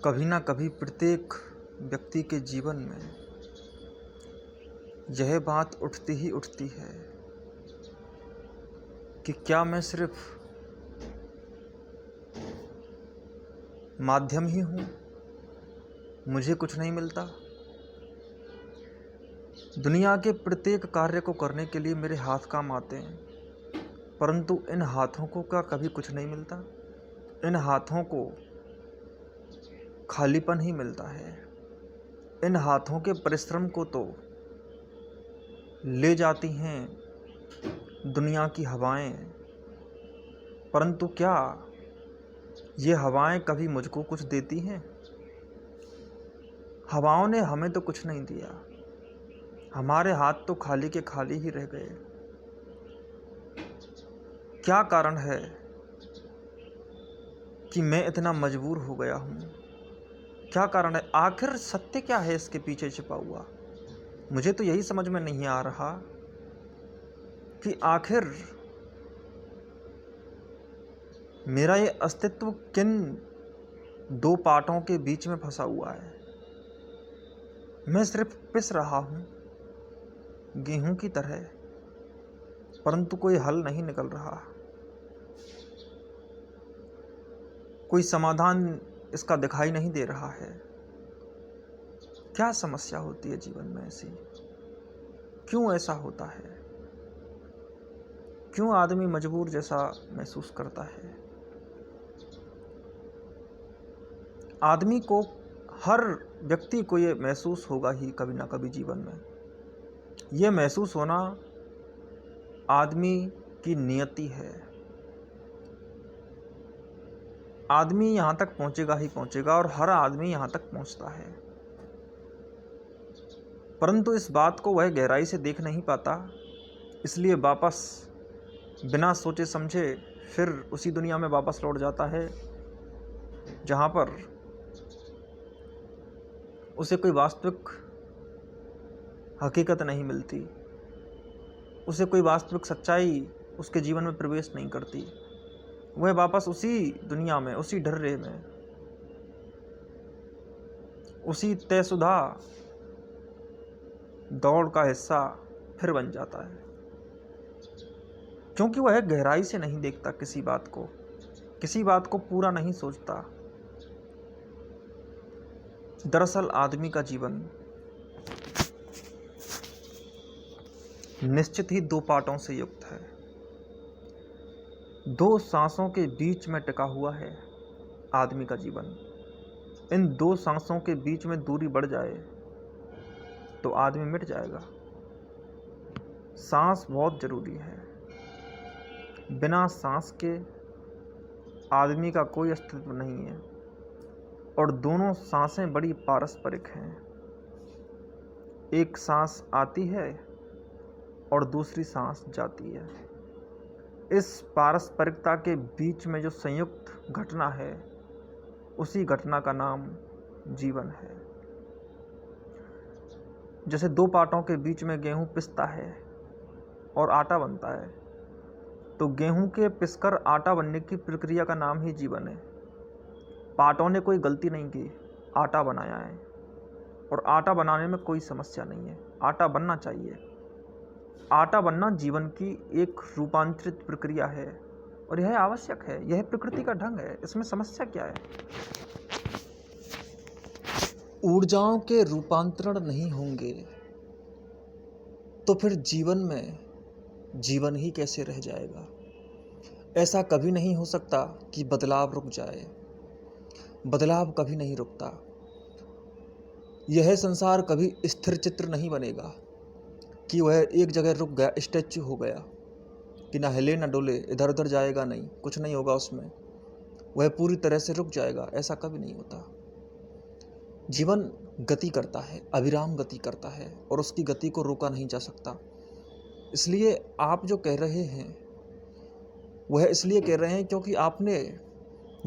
कभी ना कभी प्रत्येक व्यक्ति के जीवन में यह बात उठती ही उठती है कि क्या मैं सिर्फ माध्यम ही हूँ, मुझे कुछ नहीं मिलता। दुनिया के प्रत्येक कार्य को करने के लिए मेरे हाथ काम आते हैं, परंतु इन हाथों को क्या कभी कुछ नहीं मिलता। इन हाथों को खालीपन ही मिलता है। इन हाथों के परिश्रम को तो ले जाती हैं दुनिया की हवाएं, परंतु क्या ये हवाएं कभी मुझको कुछ देती हैं? हवाओं ने हमें तो कुछ नहीं दिया, हमारे हाथ तो खाली के खाली ही रह गए। क्या कारण है कि मैं इतना मजबूर हो गया हूँ? क्या कारण है? आखिर सत्य क्या है इसके पीछे छिपा हुआ? मुझे तो यही समझ में नहीं आ रहा कि आखिर मेरा ये अस्तित्व किन दो पाटों के बीच में फंसा हुआ है। मैं सिर्फ पिस रहा हूँ गेहूं की तरह, परंतु कोई हल नहीं निकल रहा, कोई समाधान इसका दिखाई नहीं दे रहा है। क्या समस्या होती है जीवन में ऐसी? क्यों ऐसा होता है? क्यों आदमी मजबूर जैसा महसूस करता है? आदमी को, हर व्यक्ति को ये महसूस होगा ही कभी ना कभी जीवन में। ये महसूस होना आदमी की नियति है। आदमी यहाँ तक पहुँचेगा ही पहुँचेगा और हर आदमी यहाँ तक पहुँचता है, परंतु इस बात को वह गहराई से देख नहीं पाता, इसलिए वापस बिना सोचे समझे फिर उसी दुनिया में वापस लौट जाता है जहाँ पर उसे कोई वास्तविक हकीकत नहीं मिलती, उसे कोई वास्तविक सच्चाई उसके जीवन में प्रवेश नहीं करती। वह वापस उसी दुनिया में, उसी ढर्रे में, उसी तयशुदा दौड़ का हिस्सा फिर बन जाता है, क्योंकि वह गहराई से नहीं देखता किसी बात को पूरा नहीं सोचता। दरअसल आदमी का जीवन निश्चित ही दो पार्टों से युक्त है। दो सांसों के बीच में टिका हुआ है आदमी का जीवन। इन दो सांसों के बीच में दूरी बढ़ जाए तो आदमी मिट जाएगा। सांस बहुत जरूरी है। बिना सांस के आदमी का कोई अस्तित्व नहीं है, और दोनों सांसें बड़ी पारस्परिक हैं। एक सांस आती है और दूसरी सांस जाती है। इस पारस्परिकता के बीच में जो संयुक्त घटना है, उसी घटना का नाम जीवन है। जैसे दो पाटों के बीच में गेहूं पिसता है और आटा बनता है, तो गेहूं के पिसकर आटा बनने की प्रक्रिया का नाम ही जीवन है। पाटों ने कोई गलती नहीं की, आटा बनाया है, और आटा बनाने में कोई समस्या नहीं है। आटा बनना चाहिए। आटा बनना जीवन की एक रूपांतरित प्रक्रिया है, और यह आवश्यक है। यह प्रकृति का ढंग है। इसमें समस्या क्या है? ऊर्जाओं के रूपांतरण नहीं होंगे तो फिर जीवन में जीवन ही कैसे रह जाएगा? ऐसा कभी नहीं हो सकता कि बदलाव रुक जाए। बदलाव कभी नहीं रुकता। यह संसार कभी स्थिर चित्र नहीं बनेगा कि वह एक जगह रुक गया, स्टैच्यू हो गया कि ना हिले ना डोले, इधर उधर जाएगा नहीं, कुछ नहीं होगा उसमें, वह पूरी तरह से रुक जाएगा। ऐसा कभी नहीं होता। जीवन गति करता है, अविराम गति करता है, और उसकी गति को रोका नहीं जा सकता। इसलिए आप जो कह रहे हैं वह इसलिए कह रहे हैं क्योंकि आपने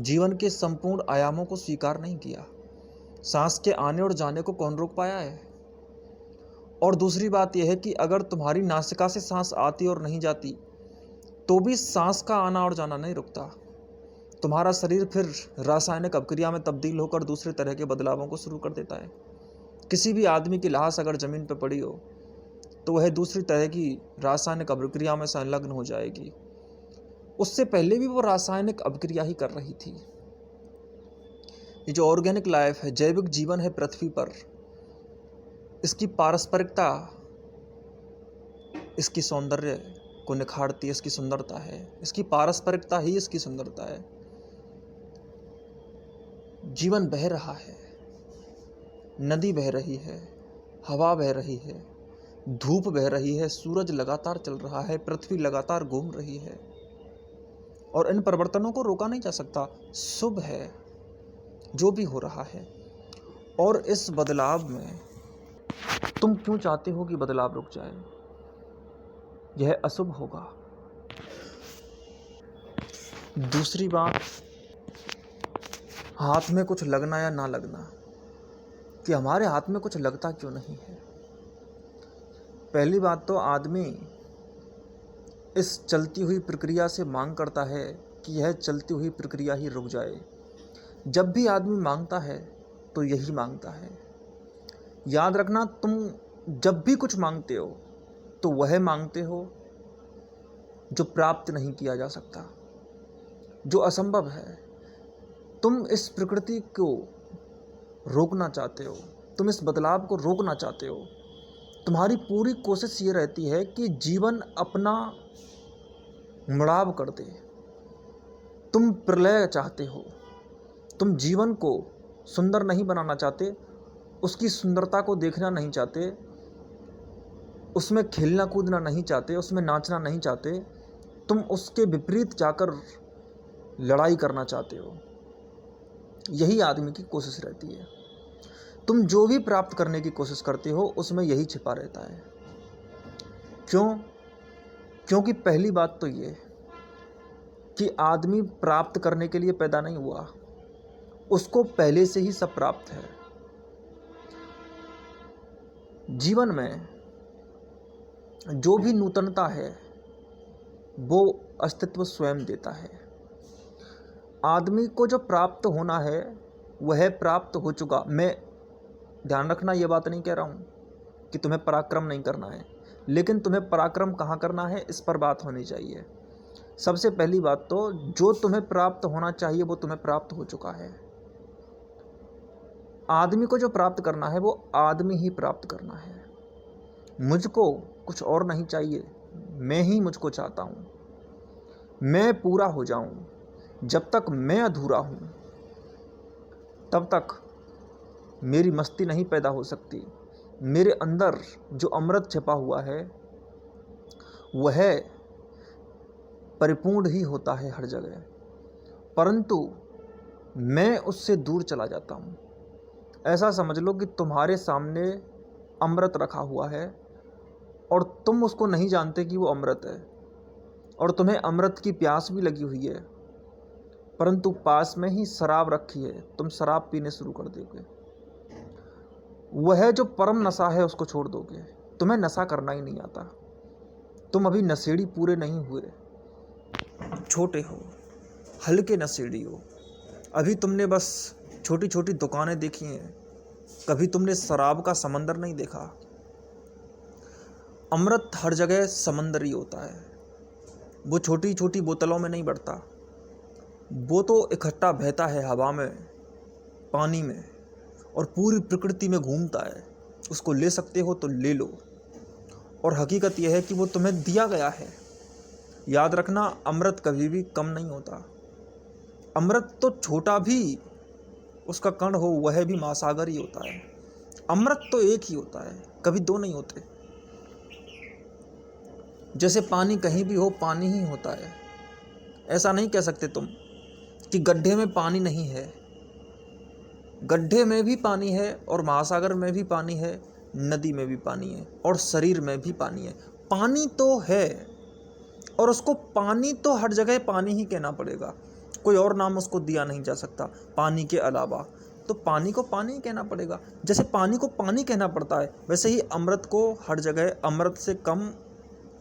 जीवन के संपूर्ण आयामों को स्वीकार नहीं किया। सांस के आने और जाने को कौन रोक पाया है? और दूसरी बात यह है कि अगर तुम्हारी नासिका से सांस आती और नहीं जाती तो भी सांस का आना और जाना नहीं रुकता। तुम्हारा शरीर फिर रासायनिक अपक्रिया में तब्दील होकर दूसरे तरह के बदलावों को शुरू कर देता है। किसी भी आदमी की लाश अगर ज़मीन पर पड़ी हो तो वह दूसरी तरह की रासायनिक अपक्रिया में संलग्न हो जाएगी। उससे पहले भी वो रासायनिक अपक्रिया ही कर रही थी। ये जो ऑर्गेनिक लाइफ है, जैविक जीवन है पृथ्वी पर, इसकी पारस्परिकता इसकी सौंदर्य को निखारती है, इसकी सुंदरता है। इसकी पारस्परिकता ही इसकी सुंदरता है। जीवन बह रहा है, नदी बह रही है, हवा बह रही है, धूप बह रही है, सूरज लगातार चल रहा है, पृथ्वी लगातार घूम रही है और इन परिवर्तनों को रोका नहीं जा सकता। शुभ है जो भी हो रहा है। और इस बदलाव में तुम क्यों चाहते हो कि बदलाव रुक जाए? यह अशुभ होगा। दूसरी बात, हाथ में कुछ लगना या ना लगना, कि हमारे हाथ में कुछ लगता क्यों नहीं है। पहली बात तो आदमी इस चलती हुई प्रक्रिया से मांग करता है कि यह चलती हुई प्रक्रिया ही रुक जाए। जब भी आदमी मांगता है तो यही मांगता है। याद रखना, तुम जब भी कुछ मांगते हो तो वह मांगते हो जो प्राप्त नहीं किया जा सकता, जो असंभव है। तुम इस प्रकृति को रोकना चाहते हो, तुम इस बदलाव को रोकना चाहते हो। तुम्हारी पूरी कोशिश ये रहती है कि जीवन अपना मुड़ाव कर दे। तुम प्रलय चाहते हो, तुम जीवन को सुंदर नहीं बनाना चाहते, उसकी सुंदरता को देखना नहीं चाहते, उसमें खेलना कूदना नहीं चाहते, उसमें नाचना नहीं चाहते। तुम उसके विपरीत जाकर लड़ाई करना चाहते हो। यही आदमी की कोशिश रहती है। तुम जो भी प्राप्त करने की कोशिश करते हो उसमें यही छिपा रहता है। क्यों? क्योंकि पहली बात तो ये कि आदमी प्राप्त करने के लिए पैदा नहीं हुआ, उसको पहले से ही सब प्राप्त है। जीवन में जो भी नूतनता है वो अस्तित्व स्वयं देता है। आदमी को जो प्राप्त होना है वह प्राप्त हो चुका। मैं ध्यान रखना, ये बात नहीं कह रहा हूँ कि तुम्हें पराक्रम नहीं करना है, लेकिन तुम्हें पराक्रम कहाँ करना है इस पर बात होनी चाहिए। सबसे पहली बात तो जो तुम्हें प्राप्त होना चाहिए वो तुम्हें प्राप्त हो चुका है। आदमी को जो प्राप्त करना है वो आदमी ही प्राप्त करना है। मुझको कुछ और नहीं चाहिए, मैं ही मुझको चाहता हूँ। मैं पूरा हो जाऊँ। जब तक मैं अधूरा हूँ तब तक मेरी मस्ती नहीं पैदा हो सकती। मेरे अंदर जो अमृत छिपा हुआ है वह परिपूर्ण ही होता है हर जगह, परंतु मैं उससे दूर चला जाता हूँ। ऐसा समझ लो कि तुम्हारे सामने अमृत रखा हुआ है और तुम उसको नहीं जानते कि वो अमृत है, और तुम्हें अमृत की प्यास भी लगी हुई है, परंतु पास में ही शराब रखी है, तुम शराब पीने शुरू कर दोगे। वह जो परम नशा है उसको छोड़ दोगे। तुम्हें नशा करना ही नहीं आता। तुम अभी नशेड़ी पूरे नहीं हुए, छोटे हो, हल्के नशेड़ी हो। अभी तुमने बस छोटी छोटी दुकानें देखी हैं, कभी तुमने शराब का समंदर नहीं देखा। अमृत हर जगह समंदरी होता है। वो छोटी छोटी बोतलों में नहीं बढ़ता, वो तो इकट्ठा बहता है हवा में, पानी में, और पूरी प्रकृति में घूमता है। उसको ले सकते हो तो ले लो। और हकीकत यह है कि वो तुम्हें दिया गया है। याद रखना, अमृत कभी भी कम नहीं होता। अमृत तो छोटा भी उसका कण हो वह भी महासागर ही होता है। अमृत तो एक ही होता है, कभी दो नहीं होते। जैसे पानी कहीं भी हो पानी ही होता है। ऐसा नहीं कह सकते तुम कि गड्ढे में पानी नहीं है। गड्ढे में भी पानी है और महासागर में भी पानी है, नदी में भी पानी है और शरीर में भी पानी है। पानी तो है और उसको पानी तो हर जगह पानी ही कहना पड़ेगा। कोई और नाम उसको दिया नहीं जा सकता पानी के अलावा। तो पानी को पानी ही कहना पड़ेगा। जैसे पानी को पानी कहना पड़ता है, वैसे ही अमृत को हर जगह अमृत से कम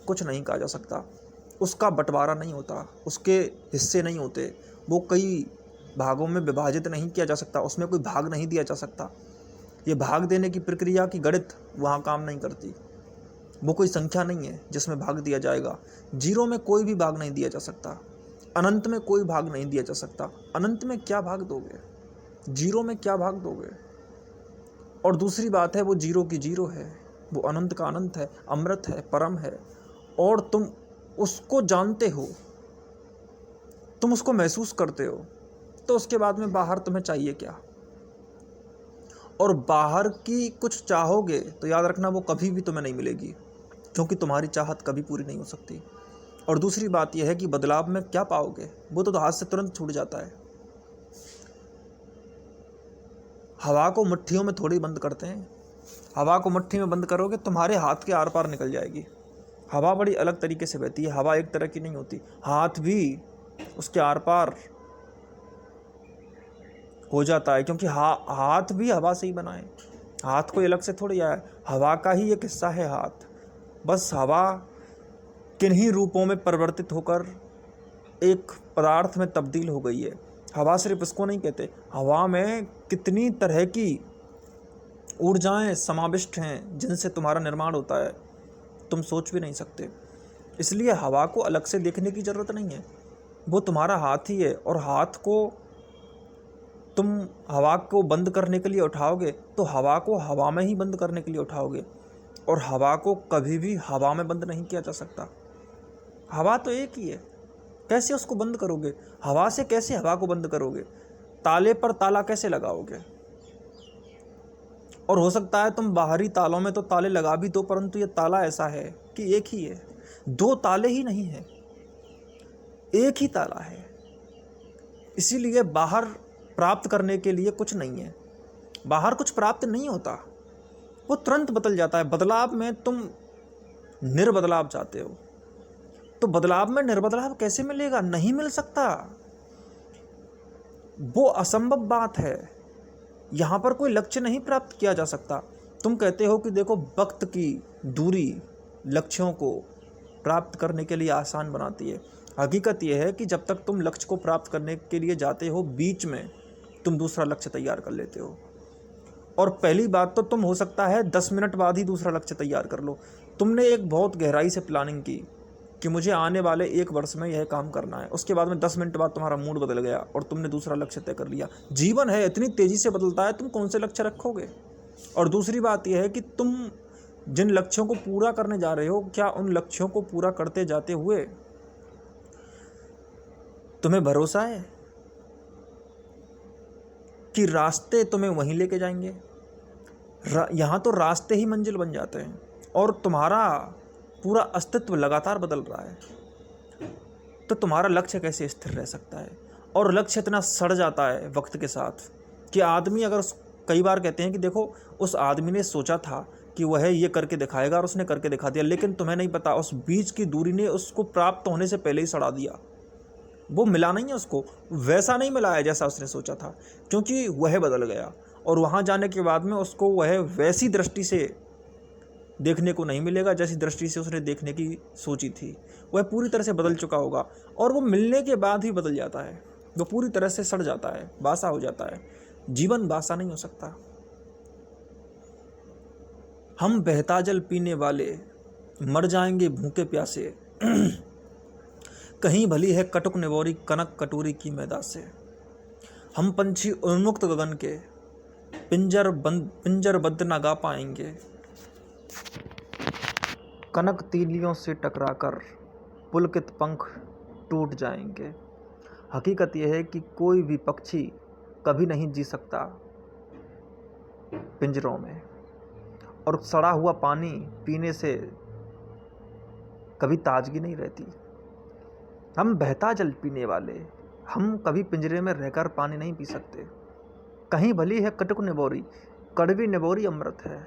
कुछ नहीं कहा जा सकता। उसका बंटवारा नहीं होता, उसके हिस्से नहीं होते, वो कई भागों में विभाजित नहीं किया जा सकता, उसमें कोई भाग नहीं दिया जा सकता। ये भाग देने की प्रक्रिया की गणित वहाँ काम नहीं करती। वो कोई संख्या नहीं है जिसमें भाग दिया जाएगा। जीरो में कोई भी भाग नहीं दिया जा सकता, अनंत में कोई भाग नहीं दिया जा सकता। अनंत में क्या भाग दोगे, जीरो में क्या भाग दोगे? और दूसरी बात है, वो जीरो की जीरो है, वो अनंत का अनंत है, अमृत है, परम है, और तुम उसको जानते हो, तुम उसको महसूस करते हो, तो उसके बाद में बाहर तुम्हें चाहिए क्या? और बाहर की कुछ चाहोगे तो याद रखना वो कभी भी तुम्हें नहीं मिलेगी, क्योंकि तुम्हारी चाहत कभी पूरी नहीं हो सकती। और दूसरी बात यह है कि बदलाव में क्या पाओगे, वो तो हाथ से तुरंत छूट जाता है। हवा को मुट्ठियों में थोड़ी बंद करते हैं। हवा को मुट्ठी में बंद करोगे तुम्हारे हाथ के आर पार निकल जाएगी। हवा बड़ी अलग तरीके से बहती है, हवा एक तरह की नहीं होती, हाथ भी उसके आर पार हो जाता है, क्योंकि हाथ भी हवा से ही बना है। हाथ कोई अलग से थोड़ी आया है, हवा का ही एक हिस्सा है हाथ। बस हवा किन्हीं रूपों में परिवर्तित होकर एक पदार्थ में तब्दील हो गई है। हवा सिर्फ इसको नहीं कहते, हवा में कितनी तरह की ऊर्जाएं समाविष्ट हैं जिनसे तुम्हारा निर्माण होता है, तुम सोच भी नहीं सकते। इसलिए हवा को अलग से देखने की ज़रूरत नहीं है, वो तुम्हारा हाथ ही है। और हाथ को तुम हवा को बंद करने के लिए उठाओगे तो हवा को हवा में ही बंद करने के लिए उठाओगे, और हवा को कभी भी हवा में बंद नहीं किया जा सकता। हवा तो एक ही है, कैसे उसको बंद करोगे? हवा से कैसे हवा को बंद करोगे? ताले पर ताला कैसे लगाओगे? और हो सकता है तुम बाहरी तालों में तो ताले लगा भी दो, परंतु ये ताला ऐसा है कि एक ही है, दो ताले ही नहीं है, एक ही ताला है। इसीलिए बाहर प्राप्त करने के लिए कुछ नहीं है, बाहर कुछ प्राप्त नहीं होता, वो तुरंत बदल जाता है। बदलाव में तुम निर्बदलाव चाहते हो, तो बदलाव में निर्बदलाव कैसे मिलेगा? नहीं मिल सकता, वो असंभव बात है। यहाँ पर कोई लक्ष्य नहीं प्राप्त किया जा सकता। तुम कहते हो कि देखो वक्त की दूरी लक्ष्यों को प्राप्त करने के लिए आसान बनाती है। हकीकत यह है कि जब तक तुम लक्ष्य को प्राप्त करने के लिए जाते हो, बीच में तुम दूसरा लक्ष्य तैयार कर लेते हो। और पहली बात तो तुम हो सकता है 10 मिनट बाद ही दूसरा लक्ष्य तैयार कर लो। तुमने एक बहुत गहराई से प्लानिंग की कि मुझे आने वाले 1 वर्ष में यह काम करना है, उसके बाद में 10 मिनट बाद तुम्हारा मूड बदल गया और तुमने दूसरा लक्ष्य तय कर लिया। जीवन है, इतनी तेज़ी से बदलता है, तुम कौन से लक्ष्य रखोगे? और दूसरी बात यह है कि तुम जिन लक्ष्यों को पूरा करने जा रहे हो, क्या उन लक्ष्यों को पूरा करते जाते हुए तुम्हें भरोसा है कि रास्ते तुम्हें वहीं लेके जाएंगे? यहाँ तो रास्ते ही मंजिल बन जाते हैं, और तुम्हारा पूरा अस्तित्व लगातार बदल रहा है, तो तुम्हारा लक्ष्य कैसे स्थिर रह सकता है? और लक्ष्य इतना सड़ जाता है वक्त के साथ कि आदमी अगर कई बार कहते हैं कि देखो उस आदमी ने सोचा था कि वह ये करके दिखाएगा और उसने करके दिखा दिया, लेकिन तुम्हें नहीं पता उस बीच की दूरी ने उसको प्राप्त होने से पहले ही सड़ा दिया। वो मिला नहीं है, उसको वैसा नहीं मिला है जैसा उसने सोचा था, क्योंकि वह बदल गया, और वहाँ जाने के बाद में उसको वह वैसी दृष्टि से देखने को नहीं मिलेगा जैसी दृष्टि से उसने देखने की सोची थी। वह पूरी तरह से बदल चुका होगा, और वो मिलने के बाद ही बदल जाता है, वो पूरी तरह से सड़ जाता है, बासा हो जाता है। जीवन बासा नहीं हो सकता। हम बहता जल पीने वाले मर जाएंगे भूखे प्यासे, कहीं भली है कटुक निवोरी कनक कटोरी की मैदा से। हम पंछी उन्मुक्त गगन के पिंजरबद्ध न गा पाएंगे, कनक तीलियों से टकराकर पुलकित पंख टूट जाएंगे। हकीकत यह है कि कोई भी पक्षी कभी नहीं जी सकता पिंजरों में, और सड़ा हुआ पानी पीने से कभी ताजगी नहीं रहती। हम बहता जल पीने वाले, हम कभी पिंजरे में रहकर पानी नहीं पी सकते। कहीं भली है कटुक निबोरी, कड़वी निबोरी अमृत है,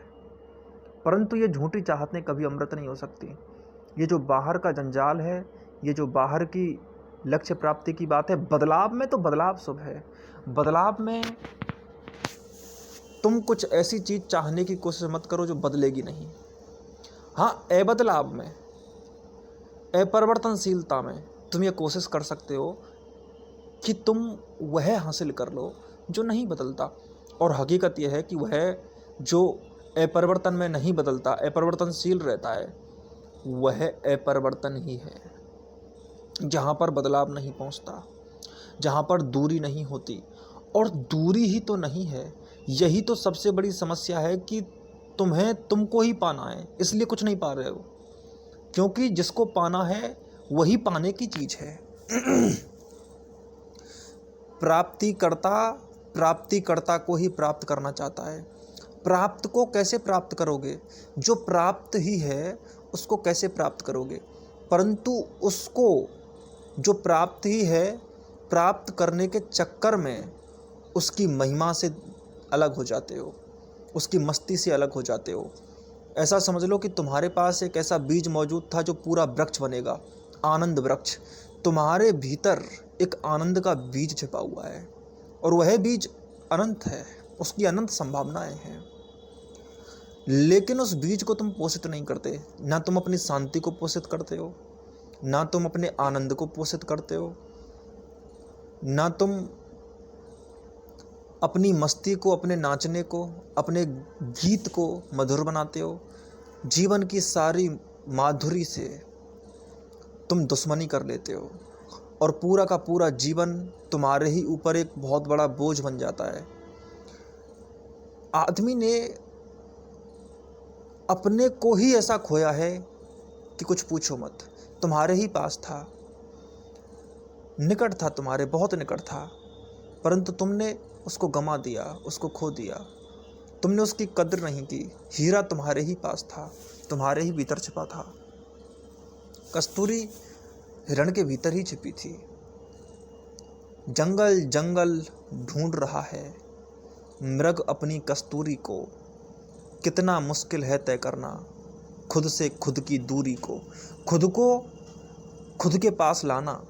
परंतु ये झूठी चाहतें कभी अमृत नहीं हो सकती। ये जो बाहर का जंजाल है, ये जो बाहर की लक्ष्य प्राप्ति की बात है, बदलाव में तो बदलाव शुभ है। बदलाव में तुम कुछ ऐसी चीज़ चाहने की कोशिश मत करो जो बदलेगी नहीं। हाँ, अबदलाव में अपरिवर्तनशीलता में तुम ये कोशिश कर सकते हो कि तुम वह हासिल कर लो जो नहीं बदलता। और हकीकत यह है कि वह जो अपरिवर्तन में नहीं बदलता, अपरिवर्तनशील रहता है, वह अपरिवर्तन ही है। जहाँ पर बदलाव नहीं पहुँचता, जहाँ पर दूरी नहीं होती। और दूरी ही तो नहीं है, यही तो सबसे बड़ी समस्या है कि तुम्हें तुमको ही पाना है, इसलिए कुछ नहीं पा रहे हो। क्योंकि जिसको पाना है वही पाने की चीज़ है। प्राप्तिकर्ता को ही प्राप्त करना चाहता है। प्राप्त को कैसे प्राप्त करोगे? जो प्राप्त ही है उसको कैसे प्राप्त करोगे? परंतु उसको जो प्राप्त ही है, प्राप्त करने के चक्कर में उसकी महिमा से अलग हो जाते हो, उसकी मस्ती से अलग हो जाते हो। ऐसा समझ लो कि तुम्हारे पास एक ऐसा बीज मौजूद था जो पूरा वृक्ष बनेगा, आनंद वृक्ष। तुम्हारे भीतर एक आनंद का बीज छिपा हुआ है और वह बीज अनंत है, उसकी अनंत संभावनाएं हैं। लेकिन उस बीज को तुम पोषित नहीं करते। ना तुम अपनी शांति को पोषित करते हो, ना तुम अपने आनंद को पोषित करते हो, ना तुम अपनी मस्ती को, अपने नाचने को, अपने गीत को मधुर बनाते हो। जीवन की सारी माधुरी से तुम दुश्मनी कर लेते हो और पूरा का पूरा जीवन तुम्हारे ही ऊपर एक बहुत बड़ा बोझ बन जाता है। आदमी ने अपने को ही ऐसा खोया है कि कुछ पूछो मत। तुम्हारे ही पास था, निकट था, तुम्हारे बहुत निकट था, परंतु तुमने उसको गंवा दिया, उसको खो दिया। तुमने उसकी कद्र नहीं की। हीरा तुम्हारे ही पास था, तुम्हारे ही भीतर छिपा था। कस्तूरी हिरण के भीतर ही छिपी थी। जंगल जंगल ढूंढ रहा है मृग अपनी कस्तूरी को। कितना मुश्किल है तय करना खुद से खुद की दूरी को खुद के पास लाना।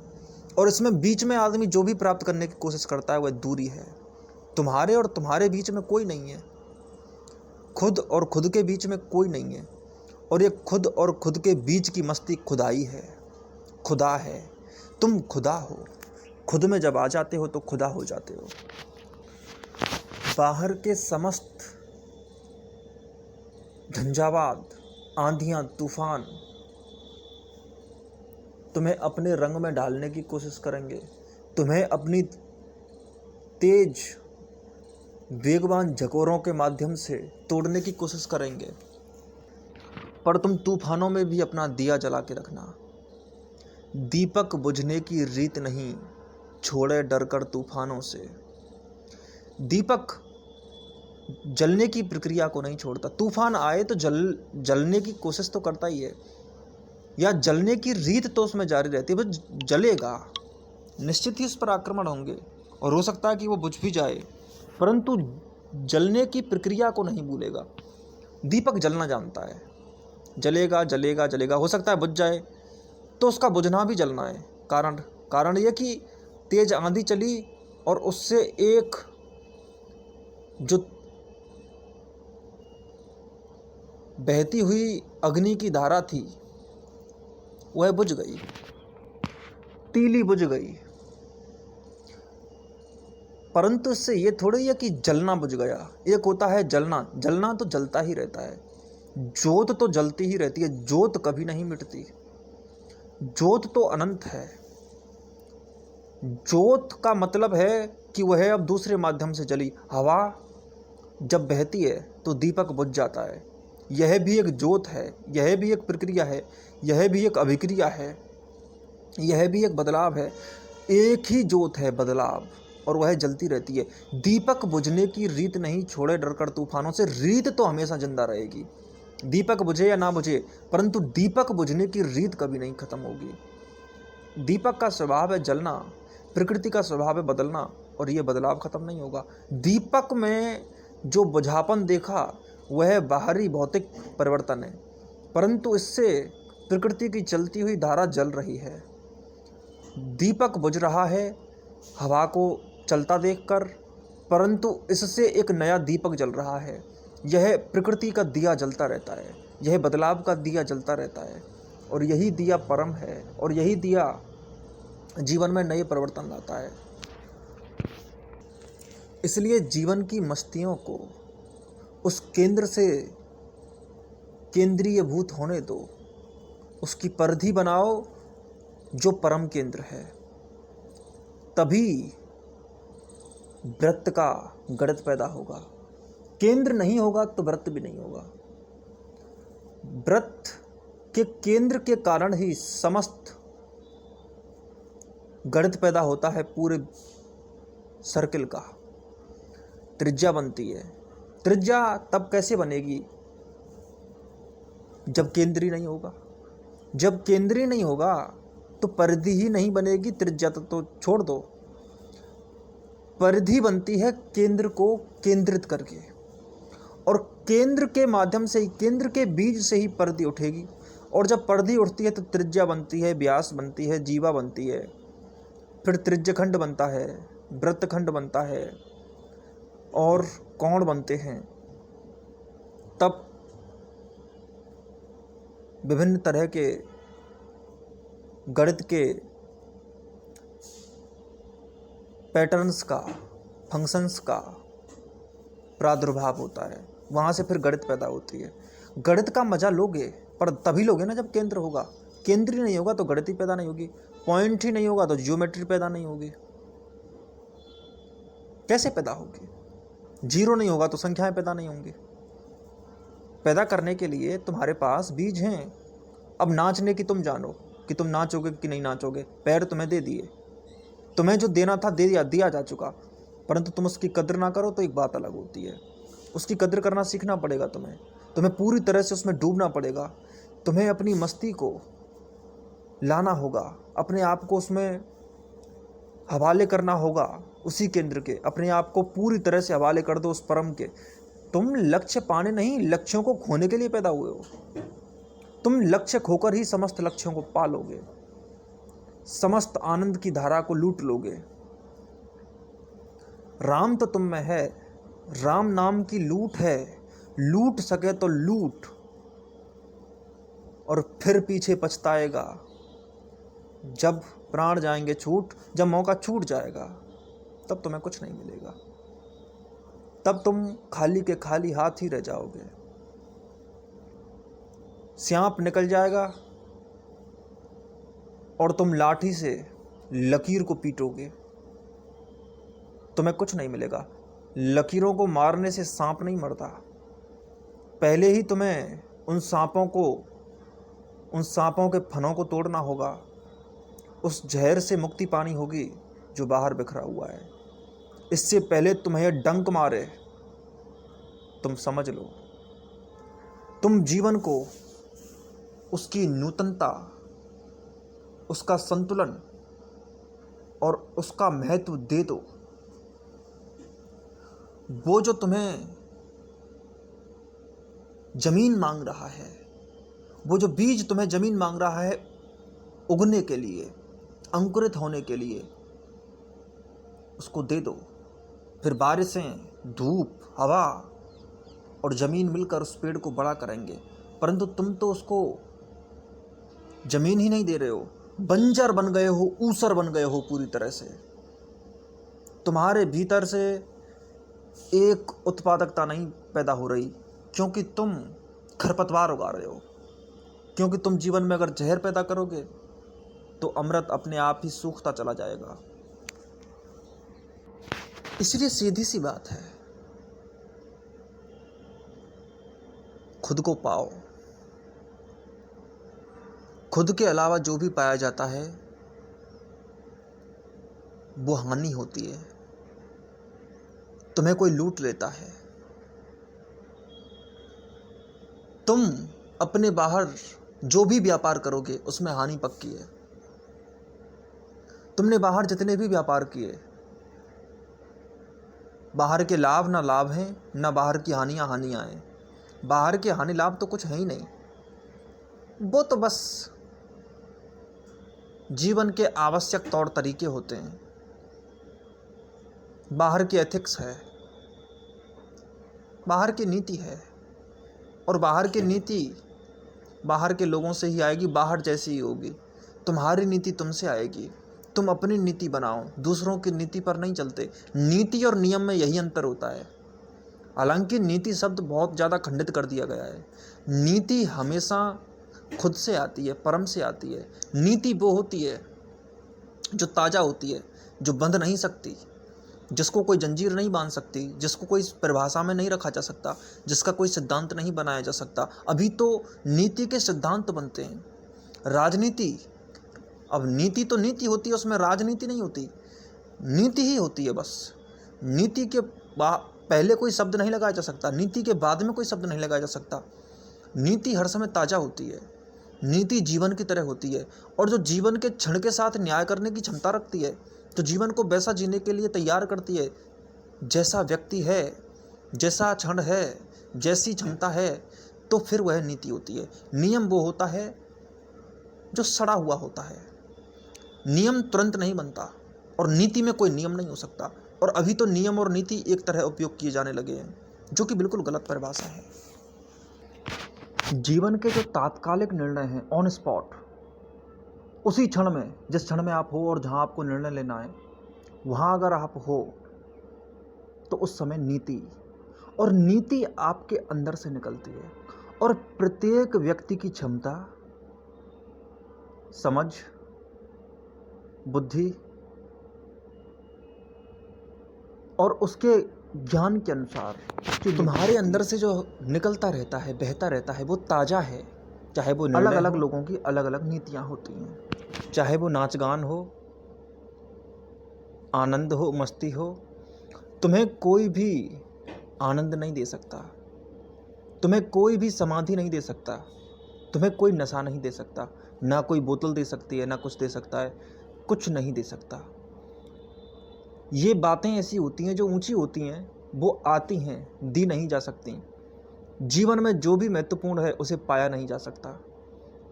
और इसमें बीच में आदमी जो भी प्राप्त करने की कोशिश करता है वह दूरी है। तुम्हारे और तुम्हारे बीच में कोई नहीं है, खुद और खुद के बीच में कोई नहीं है। और ये खुद और खुद के बीच की मस्ती खुदाई है, खुदा है। तुम खुदा हो। खुद में जब आ जाते हो तो खुदा हो जाते हो। बाहर के समस्त झंझावात, आंधियां, तूफान तुम्हें अपने रंग में डालने की कोशिश करेंगे, तुम्हें अपनी तेज वेगवान झकोरों के माध्यम से तोड़ने की कोशिश करेंगे। पर तुम तूफानों में भी अपना दिया जला के रखना। दीपक बुझने की रीत नहीं, छोड़े डरकर तूफानों से। दीपक जलने की प्रक्रिया को नहीं छोड़ता। तूफान आए तो जलने की कोशिश तो करता ही है, या जलने की रीत तो उसमें जारी रहती है। बस जलेगा, निश्चित ही उस पर आक्रमण होंगे और हो सकता है कि वो बुझ भी जाए, परंतु जलने की प्रक्रिया को नहीं भूलेगा। दीपक जलना जानता है, जलेगा जलेगा जलेगा। हो सकता है बुझ जाए, तो उसका बुझना भी जलना है। कारण यह कि तेज आंधी चली और उससे एक जो बहती हुई अग्नि की धारा थी वह बुझ गई, तीली बुझ गई। परंतु इससे ये थोड़ी है कि जलना बुझ गया। एक होता है जलना, जलना तो जलता ही रहता है। जोत तो जलती ही रहती है, जोत कभी नहीं मिटती। जोत तो अनंत है। जोत का मतलब है कि वह अब दूसरे माध्यम से जली। हवा जब बहती है तो दीपक बुझ जाता है। यह भी एक जोत है, यह भी एक प्रक्रिया है, यह भी एक अभिक्रिया है, यह भी एक बदलाव है। एक ही जोत है बदलाव, और वह जलती रहती है। दीपक बुझने की रीत नहीं, छोड़े डरकर तूफानों से। रीत तो हमेशा जिंदा रहेगी, दीपक बुझे या ना बुझे, परंतु दीपक बुझने की रीत कभी नहीं खत्म होगी। दीपक का स्वभाव है जलना, प्रकृति का स्वभाव है बदलना, और यह बदलाव खत्म नहीं होगा। दीपक में जो बुझापन देखा वह बाहरी भौतिक परिवर्तन है, परंतु इससे प्रकृति की चलती हुई धारा जल रही है। दीपक बुझ रहा है हवा को चलता देखकर, परंतु इससे एक नया दीपक जल रहा है। यह प्रकृति का दिया जलता रहता है, यह बदलाव का दिया जलता रहता है। और यही दिया परम है, और यही दिया जीवन में नए परिवर्तन लाता है। इसलिए जीवन की मस्तियों को उस केंद्र से केंद्रीयभूत होने दो, उसकी परिधि बनाओ जो परम केंद्र है। तभी वृत्त का गणित पैदा होगा। केंद्र नहीं होगा तो वृत्त भी नहीं होगा। वृत्त के केंद्र के कारण ही समस्त गणित पैदा होता है। पूरे सर्किल का त्रिज्या बनती है। त्रिज्या तब कैसे बनेगी जब केंद्र ही नहीं होगा। जब केंद्र ही नहीं होगा तो परिधि ही नहीं बनेगी। त्रिज्या तो छोड़ दो, परिधि बनती है केंद्र को केंद्रित करके, और केंद्र के माध्यम से ही, केंद्र के बीज से ही परिधि उठेगी। और जब परिधि उठती है तो त्रिज्या बनती है, व्यास बनती है, जीवा बनती है, फिर त्रिज्यखंड बनता है, वृत्तखंड बनता है और कोण बनते हैं। तब विभिन्न तरह के गणित के पैटर्न्स का, फंक्शंस का प्रादुर्भाव होता है। वहाँ से फिर गणित पैदा होती है। गणित का मजा लोगे पर तभी लोगे ना जब केंद्र होगा। केंद्र ही नहीं होगा तो गणित ही पैदा नहीं होगी। पॉइंट ही नहीं होगा तो ज्योमेट्री पैदा नहीं होगी। कैसे पैदा होगी? जीरो नहीं होगा तो संख्याएं पैदा नहीं होंगी। पैदा करने के लिए तुम्हारे पास बीज हैं। अब नाचने की तुम जानो कि तुम नाचोगे कि नहीं नाचोगे। पैर तुम्हें दे दिए, तुम्हें जो देना था दे दिया जा चुका, परंतु तुम उसकी कद्र ना करो तो एक बात अलग होती है। उसकी कद्र करना सीखना पड़ेगा। तुम्हें पूरी तरह से उसमें डूबना पड़ेगा। तुम्हें अपनी मस्ती को लाना होगा, अपने आप को उसमें हवाले करना होगा, उसी केंद्र के। अपने आप को पूरी तरह से हवाले कर दो उस परम के। तुम लक्ष्य पाने नहीं, लक्ष्यों को खोने के लिए पैदा हुए हो। तुम लक्ष्य खोकर ही समस्त लक्ष्यों को पालोगे, समस्त आनंद की धारा को लूट लोगे। राम तो तुम में है, राम नाम की लूट है। लूट सके तो लूट, और फिर पीछे पछताएगा जब प्राण जाएंगे छूट। जब मौका छूट जाएगा तब तुम्हें कुछ नहीं मिलेगा। तब तुम खाली के खाली हाथ ही रह जाओगे। सांप निकल जाएगा और तुम लाठी से लकीर को पीटोगे, तुम्हें कुछ नहीं मिलेगा। लकीरों को मारने से सांप नहीं मरता। पहले ही तुम्हें उन सांपों के फनों को तोड़ना होगा। उस जहर से मुक्ति पानी होगी जो बाहर बिखरा हुआ है। इससे पहले तुम्हें डंक मारे तुम समझ लो। तुम जीवन को उसकी नूतनता, उसका संतुलन और उसका महत्व दे दो। वो जो तुम्हें जमीन मांग रहा है, वो जो बीज तुम्हें जमीन मांग रहा है उगने के लिए, अंकुरित होने के लिए, उसको दे दो। फिर बारिशें, धूप, हवा और ज़मीन मिलकर उस पेड़ को बड़ा करेंगे। परंतु तुम तो उसको ज़मीन ही नहीं दे रहे हो, बंजर बन गए हो, ऊसर बन गए हो पूरी तरह से। तुम्हारे भीतर से एक उत्पादकता नहीं पैदा हो रही, क्योंकि तुम खरपतवार उगा रहे हो। क्योंकि तुम जीवन में अगर जहर पैदा करोगे तो अमृत अपने आप ही सूखता चला जाएगा। इसलिए सीधी सी बात है, खुद को पाओ। खुद के अलावा जो भी पाया जाता है वो हानि होती है। तुम्हें कोई लूट लेता है। तुम अपने बाहर जो भी व्यापार करोगे उसमें हानि पक्की है। तुमने बाहर जितने भी व्यापार किए, बाहर के लाभ ना लाभ हैं, ना बाहर की हानियां हैं। बाहर के हानि लाभ तो कुछ है ही नहीं। वो तो बस जीवन के आवश्यक तौर तरीके होते हैं। बाहर की एथिक्स है, बाहर की नीति है, और बाहर की नीति बाहर के लोगों से ही आएगी, बाहर जैसी ही होगी। तुम्हारी नीति तुमसे आएगी। तुम अपनी नीति बनाओ, दूसरों की नीति पर नहीं चलते। नीति और नियम में यही अंतर होता है। हालांकि नीति शब्द बहुत ज़्यादा खंडित कर दिया गया है। नीति हमेशा खुद से आती है, परम से आती है। नीति वो होती है जो ताज़ा होती है, जो बंध नहीं सकती, जिसको कोई जंजीर नहीं बांध सकती, जिसको कोई परिभाषा में नहीं रखा जा सकता, जिसका कोई सिद्धांत नहीं बनाया जा सकता। अभी तो नीति के सिद्धांत बनते हैं। राजनीति, अब नीति तो नीति होती है, उसमें राजनीति नहीं होती, नीति ही होती है बस। नीति के पहले कोई शब्द नहीं लगाया जा सकता, नीति के बाद में कोई शब्द नहीं लगाया जा सकता। नीति हर समय ताज़ा होती है। नीति जीवन की तरह होती है, और जो जीवन के क्षण के साथ न्याय करने की क्षमता रखती है, तो जीवन को वैसा जीने के लिए तैयार करती है जैसा व्यक्ति है, जैसा क्षण है, जैसी क्षमता है, तो फिर वह नीति होती है। नियम वो होता है जो सड़ा हुआ होता है। नियम तुरंत नहीं बनता, और नीति में कोई नियम नहीं हो सकता। और अभी तो नियम और नीति एक तरह उपयोग किए जाने लगे हैं, जो कि बिल्कुल गलत परिभाषा है। जीवन के जो तात्कालिक निर्णय हैं, ऑन स्पॉट, उसी क्षण में, जिस क्षण में आप हो और जहां आपको निर्णय लेना है, वहां अगर आप हो तो उस समय नीति, और नीति आपके अंदर से निकलती है। और प्रत्येक व्यक्ति की क्षमता, समझ, बुद्धि और उसके ज्ञान के अनुसार तुम्हारे अंदर से जो निकलता रहता है, बहता रहता है, वो ताज़ा है। चाहे वो अलग अलग लोगों की अलग अलग नीतियाँ होती हैं, चाहे वो नाच गान हो, आनंद हो, मस्ती हो। तुम्हें कोई भी आनंद नहीं दे सकता, तुम्हें कोई भी समाधि नहीं दे सकता, तुम्हें कोई नशा नहीं दे सकता, ना कोई बोतल दे सकती है, ना कुछ दे सकता है, कुछ नहीं दे सकता। ये बातें ऐसी होती हैं जो ऊंची होती हैं, वो आती हैं, दी नहीं जा सकती। जीवन में जो भी महत्वपूर्ण है उसे पाया नहीं जा सकता,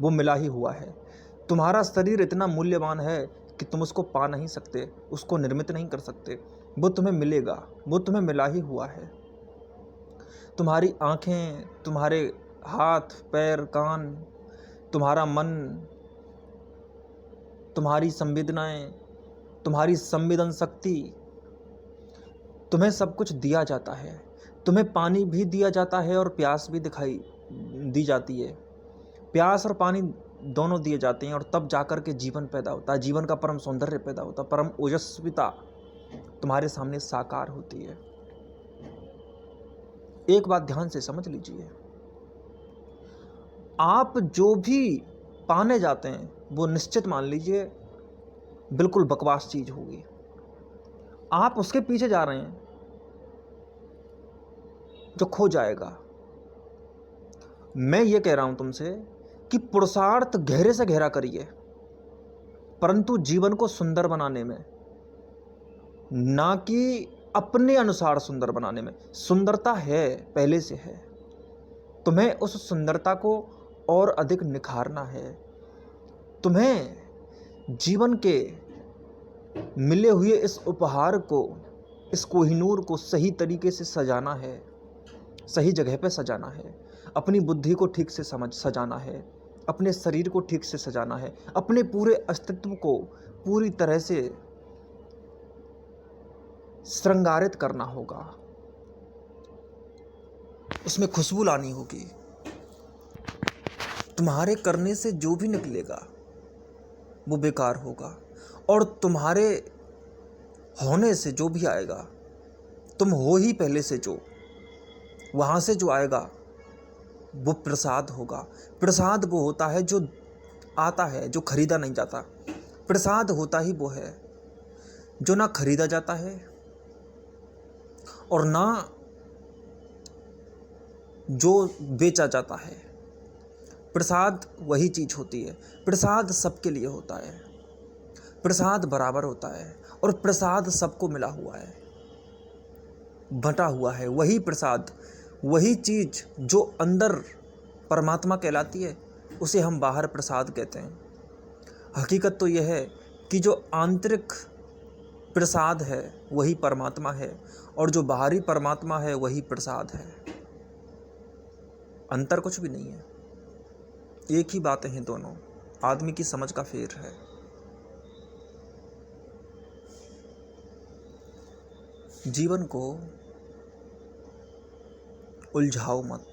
वो मिला ही हुआ है। तुम्हारा शरीर इतना मूल्यवान है कि तुम उसको पा नहीं सकते, उसको निर्मित नहीं कर सकते। वो तुम्हें मिलेगा, वो तुम्हें मिला ही हुआ है। तुम्हारी आँखें, तुम्हारे हाथ, पैर, कान, तुम्हारा मन, तुम्हारी संवेदनाएं, तुम्हारी संवेदन शक्ति, तुम्हें सब कुछ दिया जाता है। तुम्हें पानी भी दिया जाता है और प्यास भी दिखाई दी जाती है। प्यास और पानी दोनों दिए जाते हैं, और तब जाकर के जीवन पैदा होता है, जीवन का परम सौंदर्य पैदा होता है, परम ओजस्विता तुम्हारे सामने साकार होती है। एक बात ध्यान से समझ लीजिए, आप जो भी पाने जाते हैं वो निश्चित मान लीजिए बिल्कुल बकवास चीज होगी। आप उसके पीछे जा रहे हैं जो खो जाएगा। मैं ये कह रहा हूं तुमसे कि पुरुषार्थ गहरे से गहरा करिए, परंतु जीवन को सुंदर बनाने में, ना कि अपने अनुसार सुंदर बनाने में। सुंदरता है, पहले से है, तुम्हें उस सुंदरता को और अधिक निखारना है। तुम्हें जीवन के मिले हुए इस उपहार को, इस कोहिनूर को सही तरीके से सजाना है, सही जगह पे सजाना है। अपनी बुद्धि को ठीक से सजाना है, अपने शरीर को ठीक से सजाना है, अपने पूरे अस्तित्व को पूरी तरह से श्रृंगारित करना होगा, उसमें खुशबू लानी होगी। तुम्हारे करने से जो भी निकलेगा वो बेकार होगा, और तुम्हारे होने से जो भी आएगा, तुम हो ही पहले से जो, वहाँ से जो आएगा वो प्रसाद होगा। प्रसाद वो होता है जो आता है, जो खरीदा नहीं जाता। प्रसाद होता ही वो है जो ना खरीदा जाता है और ना जो बेचा जाता है। प्रसाद वही चीज होती है। प्रसाद सबके लिए होता है, प्रसाद बराबर होता है, और प्रसाद सबको मिला हुआ है, बंटा हुआ है। वही प्रसाद, वही चीज जो अंदर परमात्मा कहलाती है, उसे हम बाहर प्रसाद कहते हैं। हकीकत तो यह है कि जो आंतरिक प्रसाद है वही परमात्मा है, और जो बाहरी परमात्मा है वही प्रसाद है। अंतर कुछ भी नहीं है। एक ही बातें हैं दोनों, आदमी की समझ का फेर है। जीवन को उलझाओ मत,